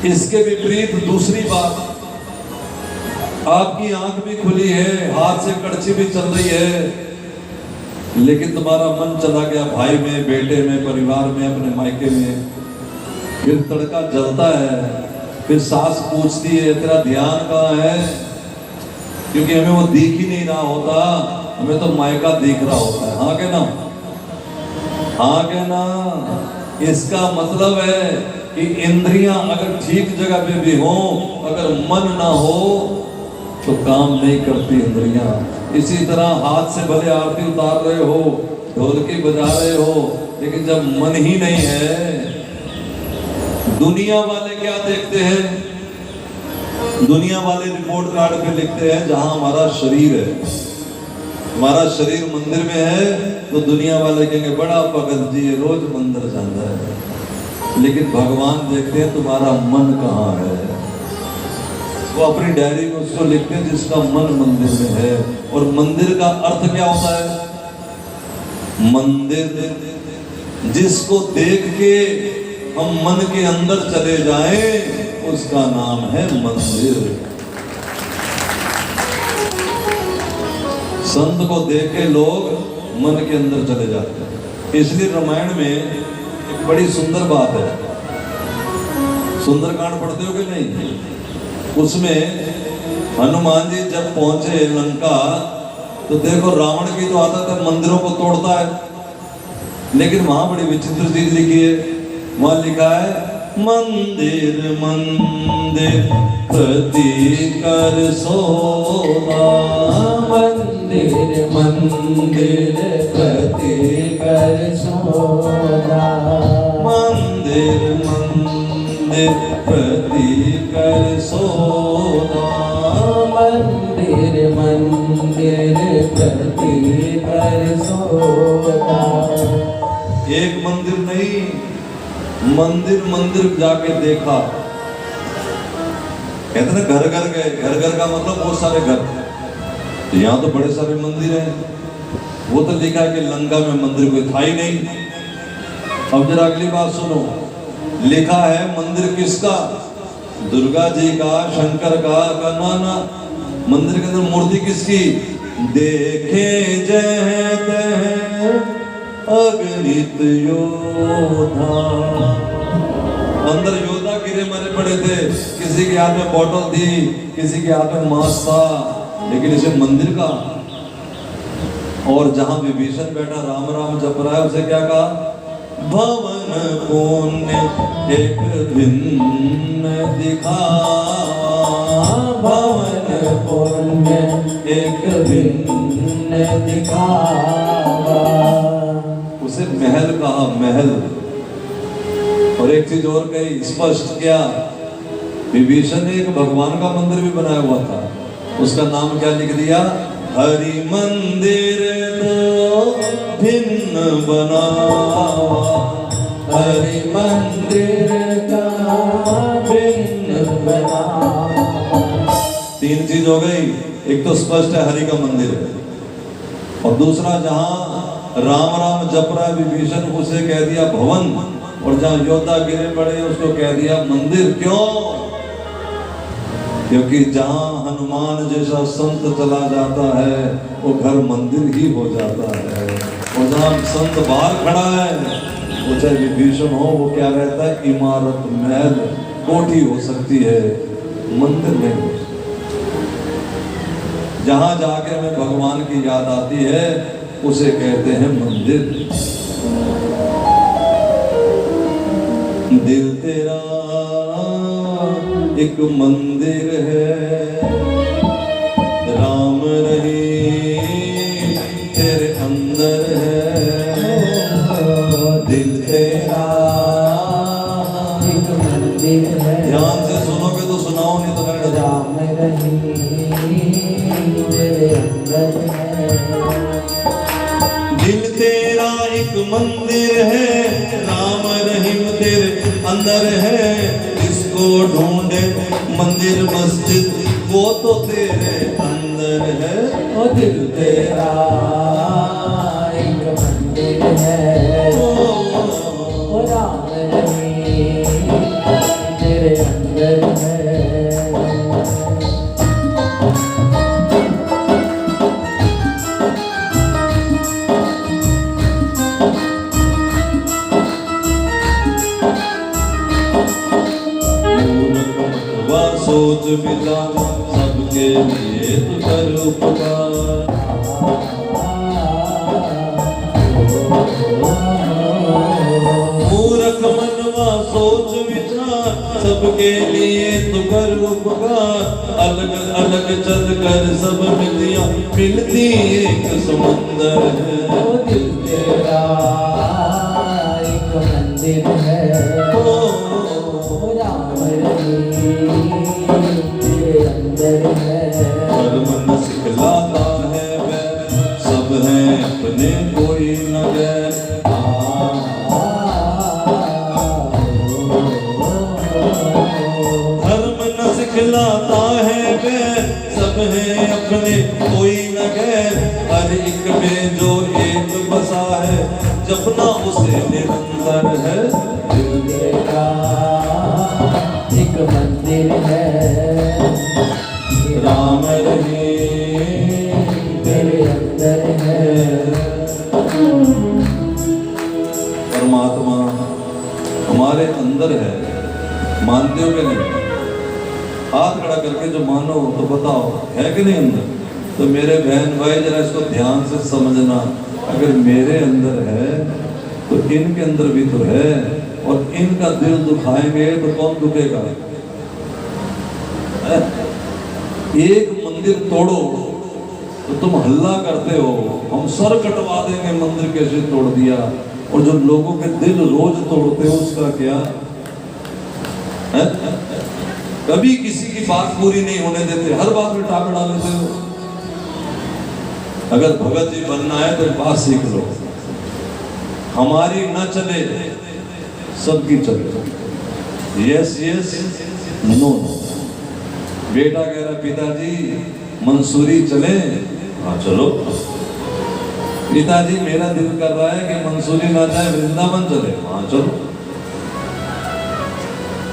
Speaker 1: इसके विपरीत दूसरी बात, आपकी आंख भी खुली है, हाथ से कड़छी भी चल रही है, लेकिन तुम्हारा मन चला गया भाई में, बेटे में, परिवार में, अपने मायके में। फिर तड़का जलता है, फिर सास पूछती है तेरा ध्यान कहाँ है? क्योंकि हमें वो दिख ही नहीं रहा होता, हमें तो मायका दिख रहा होता है, हाँ के ना? हाँ के ना? इसका मतलब है कि इंद्रियां अगर ठीक जगह पे भी हो, अगर मन ना हो तो काम नहीं करती इंद्रियां। इसी तरह हाथ से भले आरती उतार रहे हो, ढोलकी बजा रहे हो, लेकिन जब मन ही नहीं है, दुनिया वाले क्या देखते हैं? दुनिया वाले रिपोर्ट कार्ड पे लिखते हैं जहां हमारा शरीर है, हमारा शरीर मंदिर में है, तो दुनिया वाले कहेंगे बड़ा भगत जी रोज मंदिर जाता है। लेकिन भगवान देखते हैं तुम्हारा मन कहाँ है। वो अपनी डायरी में उसको लिखते हैं जिसका मन मंदिर में है। और मंदिर का अर्थ क्या होता है? मंदिर जिसको देख के हम मन के अंदर चले जाएं, उसका नाम है मंदिर। संत को देख के लोग मन के अंदर चले जाते हैं। इसलिए रामायण में एक बड़ी सुंदर बात है। सुंदरकांड पढ़ते हो कि नहीं? उसमें हनुमान जी जब पहुंचे लंका, तो देखो रावण की तो आदत है मंदिरों को तोड़ता है, लेकिन वहां बड़ी विचित्र चीज लिखी है। वहां लिखा है मंदिर मंदिर प्रति कर सोना,
Speaker 2: मंदिर मंदिर प्रति कर सोना,
Speaker 1: मंदिर मंदिर मंदिर प्रति कर सोना।
Speaker 2: मंदिर मंदिर प्रति कर सोना।
Speaker 1: एक मंदिर नहीं, मंदिर मंदिर जाके देखा। कहते ना घर घर गए, घर घर का मतलब बहुत सारे घर। तो यहाँ तो बड़े सारे मंदिर हैं। वो तो लिखा है कि लंका में मंदिर कोई था ही नहीं। अब जरा अगली बात सुनो, लिखा है मंदिर किसका? दुर्गा जी का, शंकर का नाना। मंदिर के अंदर मूर्ति किसकी? देखे जय अगणित योद्धा। अंदर योद्धा गिरे मरे पड़े थे, किसी के हाथ में बोतल थी, किसी के हाथ में मांस था, लेकिन इसे मंदिर का। और जहां विभीषण बैठा राम राम जप रहा है, उसे क्या कहा? भवन पुण्य एक भिन्न दिखावा।
Speaker 2: भवन पुण्य एक भिन्न दिखावा।
Speaker 1: उसे महल कहा, महल। और एक चीज और कही, स्पष्ट किया, विभीषण ने एक भगवान का मंदिर भी बनाया हुआ था। उसका नाम क्या लिख दिया? हरि मंदिर तो भिन्न बनावा।
Speaker 2: हरि मंदिर का भिन्न बनावा।
Speaker 1: तीन चीज हो गई। एक तो स्पष्ट है हरि का मंदिर है, और दूसरा जहां राम राम जप रहा विभीषण, उसे कह दिया भवन। और जहां योद्धा गिरे पड़े, उसको कह दिया मंदिर। क्यों? क्योंकि जहां हनुमान जैसा संत चला जाता है, वो घर मंदिर ही हो जाता है। और जहां संत बाहर खड़ा है, वो चाहे विभीषण हो, वो क्या रहता है? इमारत, महल, कोठी हो सकती है, मंदिर नहीं हो सकती। जहां जाके हमें भगवान की याद आती है, उसे कहते हैं मंदिर। दिल तेरा एक मंदिर है, राम रहीम तेरे अंदर है। दिल तेरा
Speaker 2: एक मंदिर है।
Speaker 1: ध्यान से सुनोगे तो सुनाओ, नहीं तो मैं
Speaker 2: राम रहीम तेरे अंदर है।
Speaker 1: दिल तेरा एक मंदिर है, राम रहीम तेरे अंदर है। इसको ढूंढे मंदिर मस्जिद, वो तो तेरे अंदर है।
Speaker 2: ओ दिल तेरा एक मंदिर है, ओ राम रहीम तेरे अंदर है।
Speaker 1: सोच विचार सबके लिए तू कर उपकार। मूर्ख मनवा सोच विचार सबके लिए तू कर उपकार। अलग अलग चल कर सब मिलिया मिलती एक समंदर है।
Speaker 2: ओ दिल तेरा एक मंदिर है, ओ राम रहीम तेरे अंदर है।
Speaker 1: हर मन सिखलाता है वह, सब है अपने कोई न गैर। हर मन सिखलाता है वह, सब है अपने कोई न गैर। हर एक में जो एक बसा है, जपना उसे निरंतर है।
Speaker 2: दिल तेरा एक मंदिर है,
Speaker 1: राम रहीम
Speaker 2: तेरे अंदर है।
Speaker 1: परमात्मा हमारे अंदर है, मानते हो कि नहीं? हाथ खड़ा करके जो मानो तो बताओ, है कि नहीं अंदर? तो मेरे बहन भाई जरा इसको ध्यान से समझना। अगर मेरे अंदर है तो इनके अंदर भी तो है, और इनका दिल दुखाएंगे तो कौन दुखेगा? एक मंदिर तोड़ो तो तुम हल्ला करते हो, हम सर कटवा देंगे, मंदिर कैसे तोड़ दिया। और जो लोगों के दिल रोज तोड़ते हो, उसका क्या? है? कभी किसी की बात पूरी नहीं होने देते, हर बात में टाप डाल देते हो। अगर भगत जी बनना है तो बात सीख लो, हमारी न चले सबकी चले, यस यस नो नो। बेटा कह रहा पिताजी मंसूरी चले, हाँ चलो। पिताजी मेरा दिल कर रहा है कि मंसूरी ना जाए वृंदावन चले, हाँ चलो।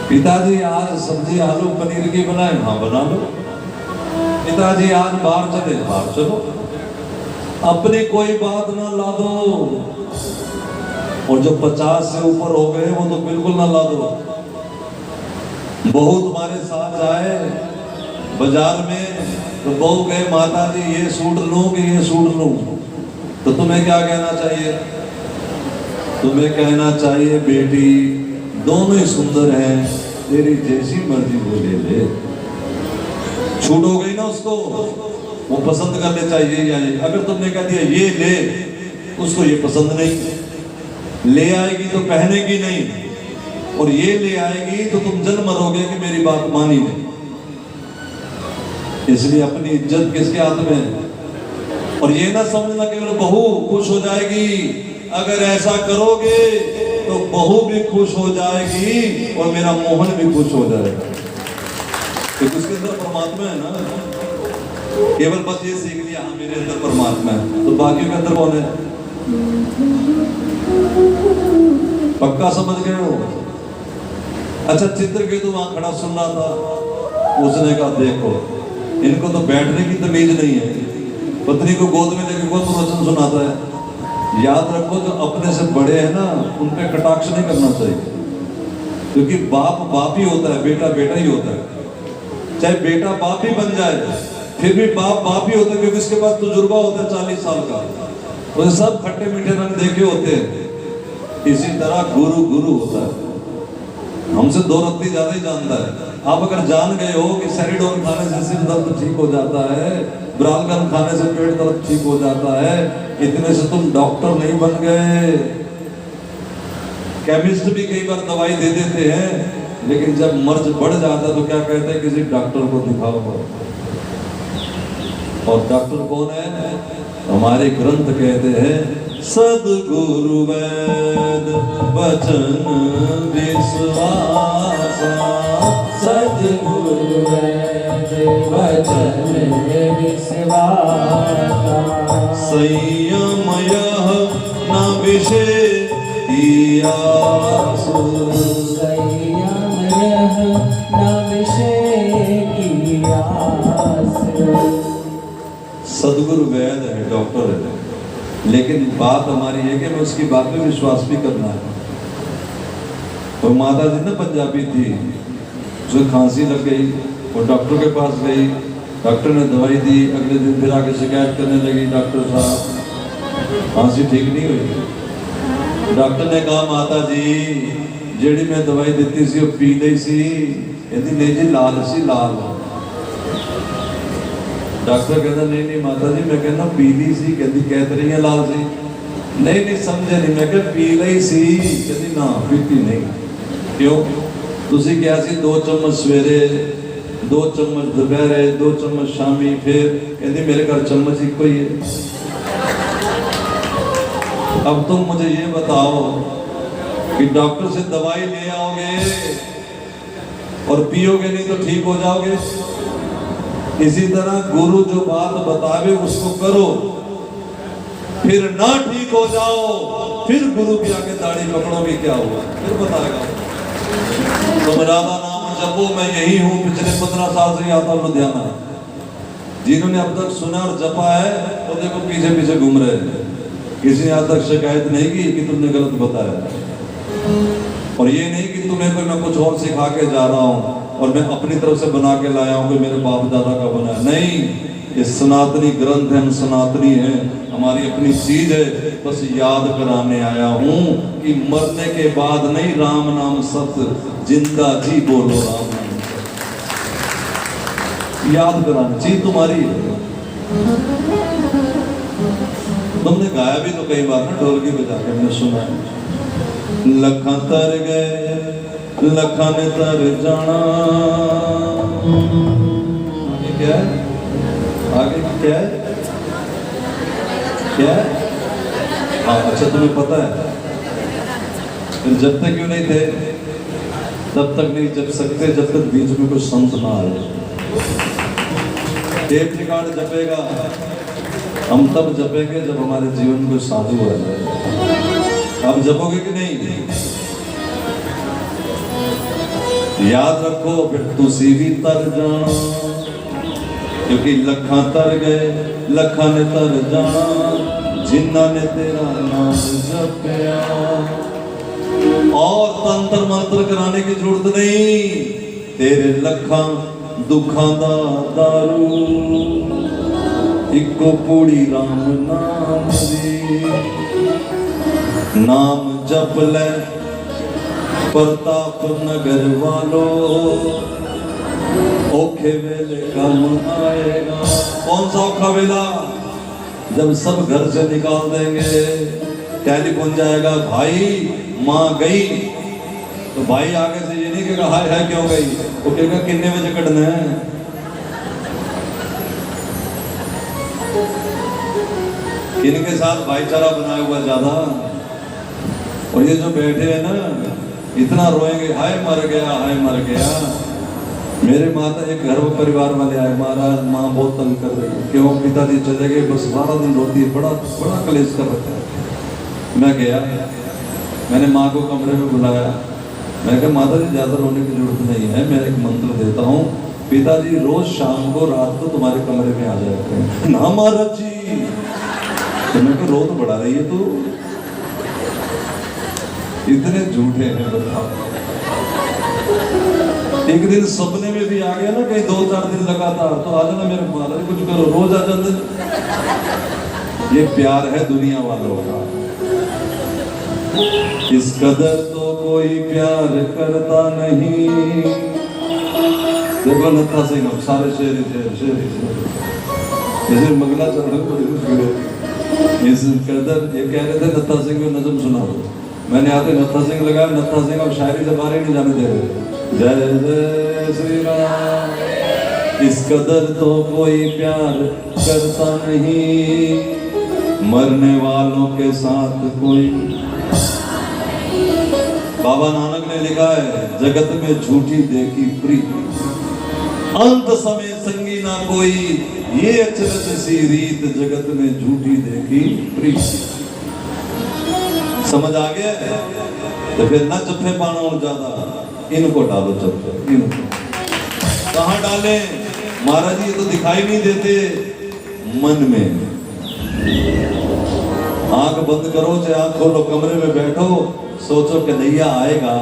Speaker 1: पिताजी आज सब्जी आलू पनीर की बनाए, हाँ बना लो। पिताजी आज बाहर चले, बाहर चलो। अपनी कोई बात ना ला दो, और जो 50 से ऊपर हो गए वो तो बिल्कुल ना ला दो। बहू तुम्हारे साथ आए बाजार में तो बहू कहे माता जी ये सूट लूं कि ये सूट लूं, तो तुम्हें क्या कहना चाहिए? तुम्हें कहना चाहिए बेटी दोनों ही सुंदर हैं, तेरी जैसी मर्जी वो ले ले। छूट हो गई ना उसको, वो पसंद कर ले चाहिए या ये। अगर तुमने कह दिया ये ले, उसको ये पसंद नहीं, ले आएगी तो पहनेगी नहीं, और ये ले आएगी तो तुम जन्म मरोगे कि मेरी बात मानी नहीं। इसलिए अपनी इज्जत किसके हाथ में है? और ये ना समझना केवल बहू खुश हो जाएगी, अगर ऐसा करोगे तो बहू भी खुश हो जाएगी और मेरा मोहन भी खुश हो जाएगा। तो उसके अंदर परमात्मा है ना, केवल बस ये सीख लिया हाँ मेरे अंदर परमात्मा है, तो बाकी के अंदर कौन है? पक्का समझ गए हो? अच्छा चित्रकेतु वहां खड़ा सुन रहा था, उसने कहा देखो इनको तो बैठने की तमीज नहीं है, पत्नी को गोद में लेकर कौन प्रवचन सुनाता है। याद रखो जो अपने से बड़े हैं ना उन पे कटाक्ष नहीं करना चाहिए, क्योंकि बाप बाप ही होता है, बेटा बेटा ही होता है। चाहे बेटा बाप ही बन जाए फिर भी बाप बाप ही होता है, क्योंकि उसके पास तजुर्बा होता है 40 साल का, वो सब खट्टे मीठे रंग देखे होते हैं। इसी तरह गुरु गुरु होता है, हमसे 2 रत्ती ज्यादा ही जानता है। आप अगर जान गए हो कि सेरिडोन खाने से सिर दर्द ठीक हो जाता है, ब्रालगन खाने से पेट दर्द ठीक हो जाता है, इतने से तुम डॉक्टर नहीं बन गए। केमिस्ट भी कई बार दवाई दे देते हैं, लेकिन जब मर्ज बढ़ जाता है तो क्या कहते हैं किसी डॉक्टर को दिखाओ। और डॉक्टर कौन है? हमारे ग्रंथ कहते हैं सद्गुरु वैद वचन विश्वास,
Speaker 2: सद्गुरु वैद वचन विश्वास,
Speaker 1: संयम यह न विषय कियास,
Speaker 2: संयम यह न विषय कियास।
Speaker 1: सद्गुरु वैद है, डॉक्टर है, लेकिन बात हमारी है कि हमें उसकी बात पे विश्वास भी करना है। तो माता जी ना पंजाबी थी, उसे खांसी लग गई, वो डॉक्टर के पास गई, डॉक्टर ने दवाई दी, अगले दिन फिर आके शिकायत करने लगी डॉक्टर साहब खांसी ठीक नहीं हुई। डॉक्टर ने कहा माता जी जेड़ी मैं दवाई दी सी वो पी ली सी, कहती नहीं जी लाल सी लाल। डॉक्टर कहता नहीं नहीं माता जी मैं कहना पीली सी, कहती कह रही है लाल सी। नहीं नहीं समझे नहीं, मैं कह पी ली सी, कहती ना पीती नहीं। क्यों? तुसी क्या सी 2 चम्मच सवेरे, 2 चम्मच दोपहरे, 2 चम्मच शामी, फिर कहती मेरे घर चम्मच ही कोई है। अब तुम मुझे ये बताओ कि डॉक्टर से दवाई ले आओगे और पियोगे नहीं तो ठीक हो जाओगे। इसी तरह गुरु जो बात बतावे उसको करो, फिर ना ठीक हो जाओ फिर गुरु की आगे दाढ़ी पकड़ोगे क्या हुआ, फिर बताएगा तुम राधा नाम जपो मैं यही हूँ। पिछले 15 साल से आता हूँ लुधियाना, जिन्होंने अब तक सुना और जपा है वो देखो पीछे पीछे घूम रहे हैं। किसी ने आज तक शिकायत नहीं की कि तुमने गलत बताया। और ये नहीं कि तुम्हें कोई मैं कुछ और सिखा के जा रहा हूँ और मैं अपनी तरफ से बना के लाया हूँ कि मेरे बाप दादा का बना, नहीं। ये सनातनी ग्रंथ है, हम सनातनी हैं, हमारी अपनी चीज है। बस याद कराने आया हूँ कि मरने के बाद नहीं, राम नाम सत्य, जिंदा जी बोलो राम नाम। याद कराना चीज तुम्हारी है। तुमने गाया भी तो कई बार ना ढोलकी बजा के, हमने सुना है। लखा तर गए लखन तर जाना। आगे क्या है? आगे क्या है? क्या है? हाँ अच्छा, तुम्हें पता है? फिर जब तक क्यों नहीं थे? तब तक नहीं जप सकते जब तक बीच में कोई संत ना आए। टेप रिकॉर्ड जपेगा, हम तब जपेंगे जब हमारे जीवन में कोई साधु आ जाए। अब जपोगे कि नहीं? याद रखो फिर तुसी भी तर जाना, क्योंकि लखा तर गए लखा ने तर जाना, जिन्ना ने तेरा नाम जपया। और तंत्र मंत्र कराने की जरूरत नहीं, तेरे लखा दुखा दा दारू, इको पूड़ी राम नाम दी। नाम जप ले प्रताप नगर वालों, औखे वेले कम आएगा। कौन सा औखा वेला? जब सब घर से निकाल देंगे, टेलीफोन जाएगा, भाई माँ गई, तो भाई आगे से ये नहीं कहेगा हाय हाय क्यों गई, वो कहेगा कितने बजे कटना है। इनके साथ भाईचारा बनाया हुआ ज्यादा। और ये जो बैठे हैं ना, इतना रोएंगे हाय मर गया हाय मर गया। मेरे माता एक घर परिवार वाले आए, महाराज माँ बहुत तंग कर रही है। क्यों? पिताजी चले गए, बस 12 दिन रोती है, बड़ा बड़ा कलेश कर रखा है। मैं गया, मैंने माँ को कमरे में बुलाया, मैं कहा माता जी ज्यादा रोने की जरूरत नहीं है, मैं एक मंत्र देता हूँ, पिताजी रोज शाम को रात को तुम्हारे कमरे में आ जाते हैं। ना महाराज जी, तो मैं कहा रो तो बढ़ा रही है तू, इतने झूठे हैं बताओ। एक दिन सपने में भी आ गया ना, कहीं 2-4 दिन लगातार, तो आ जाना मेरे महाराज कुछ करो, रोज आ जाते। ये प्यार है दुनिया वालों का। इस कदर तो कोई प्यार करता नहीं। देखो नत्था सिंह, अब सारे शेर जैसे मंगला चल रहा बड़ी मुश्किल होती। इस कदर ये कह रहे थे नत्था सिंह को नज़म सुना दो, मैंने आते नत्था सिंह लगाया, नत्था सिंह अब शायरी से बाहर ही नहीं जाने दे रहे। जय जय श्री राम। इस कदर तो कोई प्यार करता नहीं, मरने वालों के साथ कोई। बाबा नानक ने लिखा है, जगत में झूठी देखी प्रीति, अंत समय संगी ना कोई, ये अचरज सी रीत, जगत में झूठी देखी प्रीति। समझ आ गया? तो फिर न जफे पाना और ज्यादा, इनको डालो जफे। इनको कहाँ डालें महाराज जी? ये तो दिखाई नहीं देते, मन में। आंख बंद करो चाहे आंख खोलो, कमरे में बैठो, सोचो कन्हैया आएगा,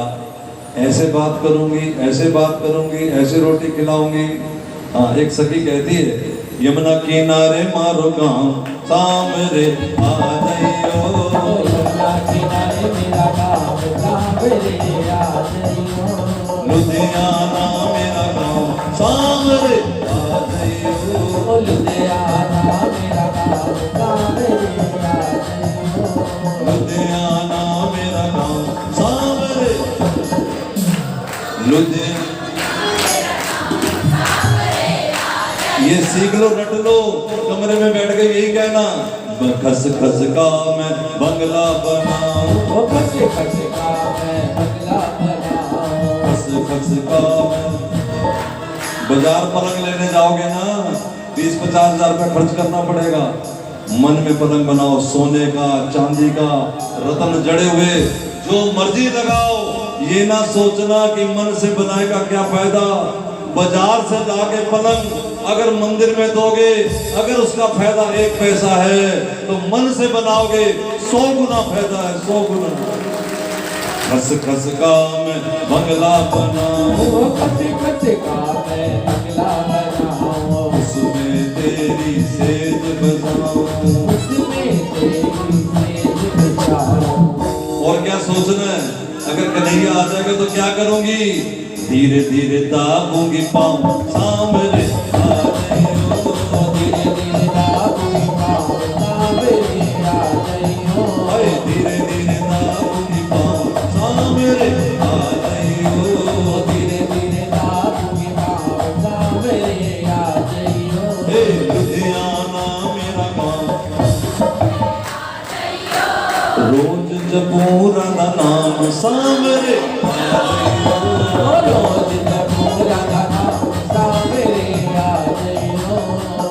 Speaker 1: ऐसे बात करूंगी, ऐसे बात करूंगी, ऐसे रोटी खिलाऊंगी। हाँ, एक सखी कहती है, यमुना किनारे मारो गांव सामरे आ जाइयो,
Speaker 2: यमुना किनारे मेरा गाँव सामरे आ जाइयो,
Speaker 1: लुधियाना मेरा गांव सामरे आ जाइयो,
Speaker 2: लुधियाना मेरा गाँव सामरे आ जाइयो,
Speaker 1: लुधियाना मेरा गांव सामरे। लुधियाना ये सीख लो, रट लो, कमरे में बैठ के यही कहना, खस खस का मैं बंगला बनाऊं,
Speaker 2: खस खस का मैं बंगला बनाऊं,
Speaker 1: खस खस का मैं। बाजार पलंग लेने जाओगे ना, 20-50 हजार रुपया खर्च करना पड़ेगा। मन में पलंग बनाओ, सोने का, चांदी का, रत्न जड़े हुए, जो मर्जी लगाओ। ये ना सोचना कि मन से बनाए का क्या फायदा। बाजार से लाके पलंग अगर मंदिर में दोगे, अगर उसका फायदा 1 पैसा है, तो मन से बनाओगे 100 गुना फायदा है, 100 गुना। खस खस का मैं बंगला बनाऊं,
Speaker 2: खस खस का मैं बंगला बनाऊं,
Speaker 1: उसमें तेरी सेज बजाऊं,
Speaker 2: उसमें तेरी सेज बजाऊं।
Speaker 1: और क्या सोचना है? अगर कन्हैया आ जाएगा तो क्या करूंगी? धीरे धीरे दाबूंगी पाँव सामने आ जाइयो,
Speaker 2: धीरे धीरे दाबूंगी पाँव सामने आ जाइयो,
Speaker 1: धीरे धीरे दाबूंगी पाँव सामने आ जाइयो, पूरा दा नाम सावरे
Speaker 2: रोज जपू राधा नाम सावरे आ जइयो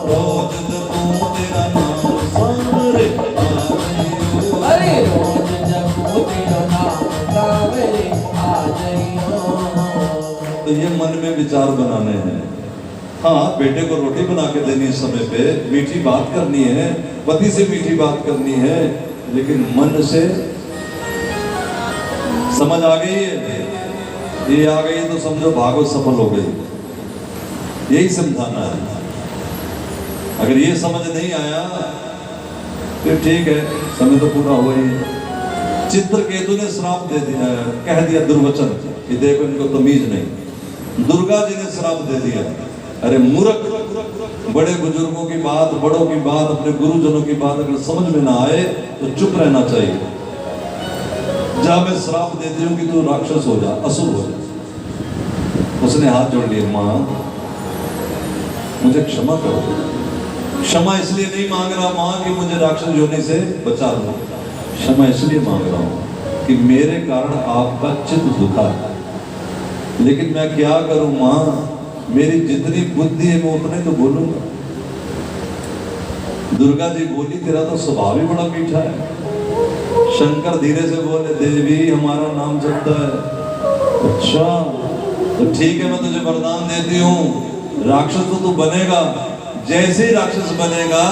Speaker 1: रोज जपू तेरा नाम सावरे आ जइयो
Speaker 2: अरे रोज जपू तेरा नाम सावरे आ जइयो।
Speaker 1: तो ये मन में विचार बनाने हैं। हाँ, बेटे को रोटी बना के देनी है समय पे, मीठी बात करनी है, पति से मीठी बात करनी है, लेकिन मन से समझ आ गई है, ये आ गई तो समझो भागवत सफल हो गई। यही समझाना है। अगर ये समझ नहीं आया फिर ठीक है, समय तो पूरा हुआ ही। चित्रकेतु ने श्राप दे दिया, कह दिया दुर्वचन कि देखो इनको तमीज नहीं। दुर्गा जी ने श्राप दे दिया, अरे मूर्ख, बड़े बुजुर्गों की बात, बड़ों की बात, अपने गुरुजनों की बात अगर समझ में ना आए तो चुप रहना चाहिए। जब मैं श्राप देती हूँ कि तू राक्षस हो जा, असुर हो जा। उसने हाथ जोड़ लिए, माँ मुझे क्षमा करो। क्षमा इसलिए नहीं मांग रहा माँ कि मुझे राक्षस योनि से बचा लो, क्षमा इसलिए मांग रहा हूँ कि मेरे कारण आपका चित्त दुखा है। लेकिन मैं क्या करूं माँ, मेरी जितनी बुद्धि है मैं उतने तो बोलूंगा। दुर्गा जी बोली, तेरा तो स्वभाव ही बड़ा मीठा है। शंकर धीरे से बोले, देवी हमारा नाम जपता है। अच्छा तो ठीक है, मैं तुझे वरदान देती हूँ, राक्षस तो तू बनेगा। जैसे ही राक्षस बनेगा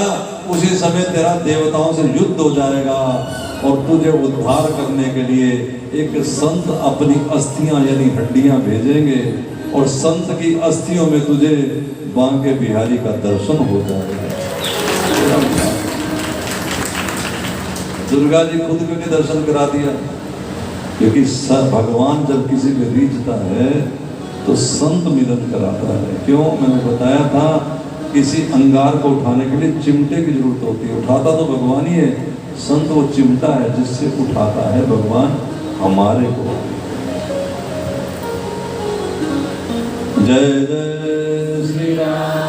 Speaker 1: उसी समय तेरा देवताओं से युद्ध हो जाएगा और तुझे उद्धार करने के लिए एक संत अपनी अस्थियां यानी हड्डियां भेजेंगे और संत की अस्थियों में तुझे बांके बिहारी का दर्शन हो जाएगा। दुर्गा जी खुद को भी दर्शन करा दिया, क्योंकि भगवान जब किसी पे रीझता है तो संत मिलन कराता है। क्यों? मैंने बताया था, किसी अंगार को उठाने के लिए चिमटे की जरूरत होती है। उठाता तो भगवान ही है, संत वो चिमटा है जिससे उठाता है भगवान हमारे को। जय जय श्री राम।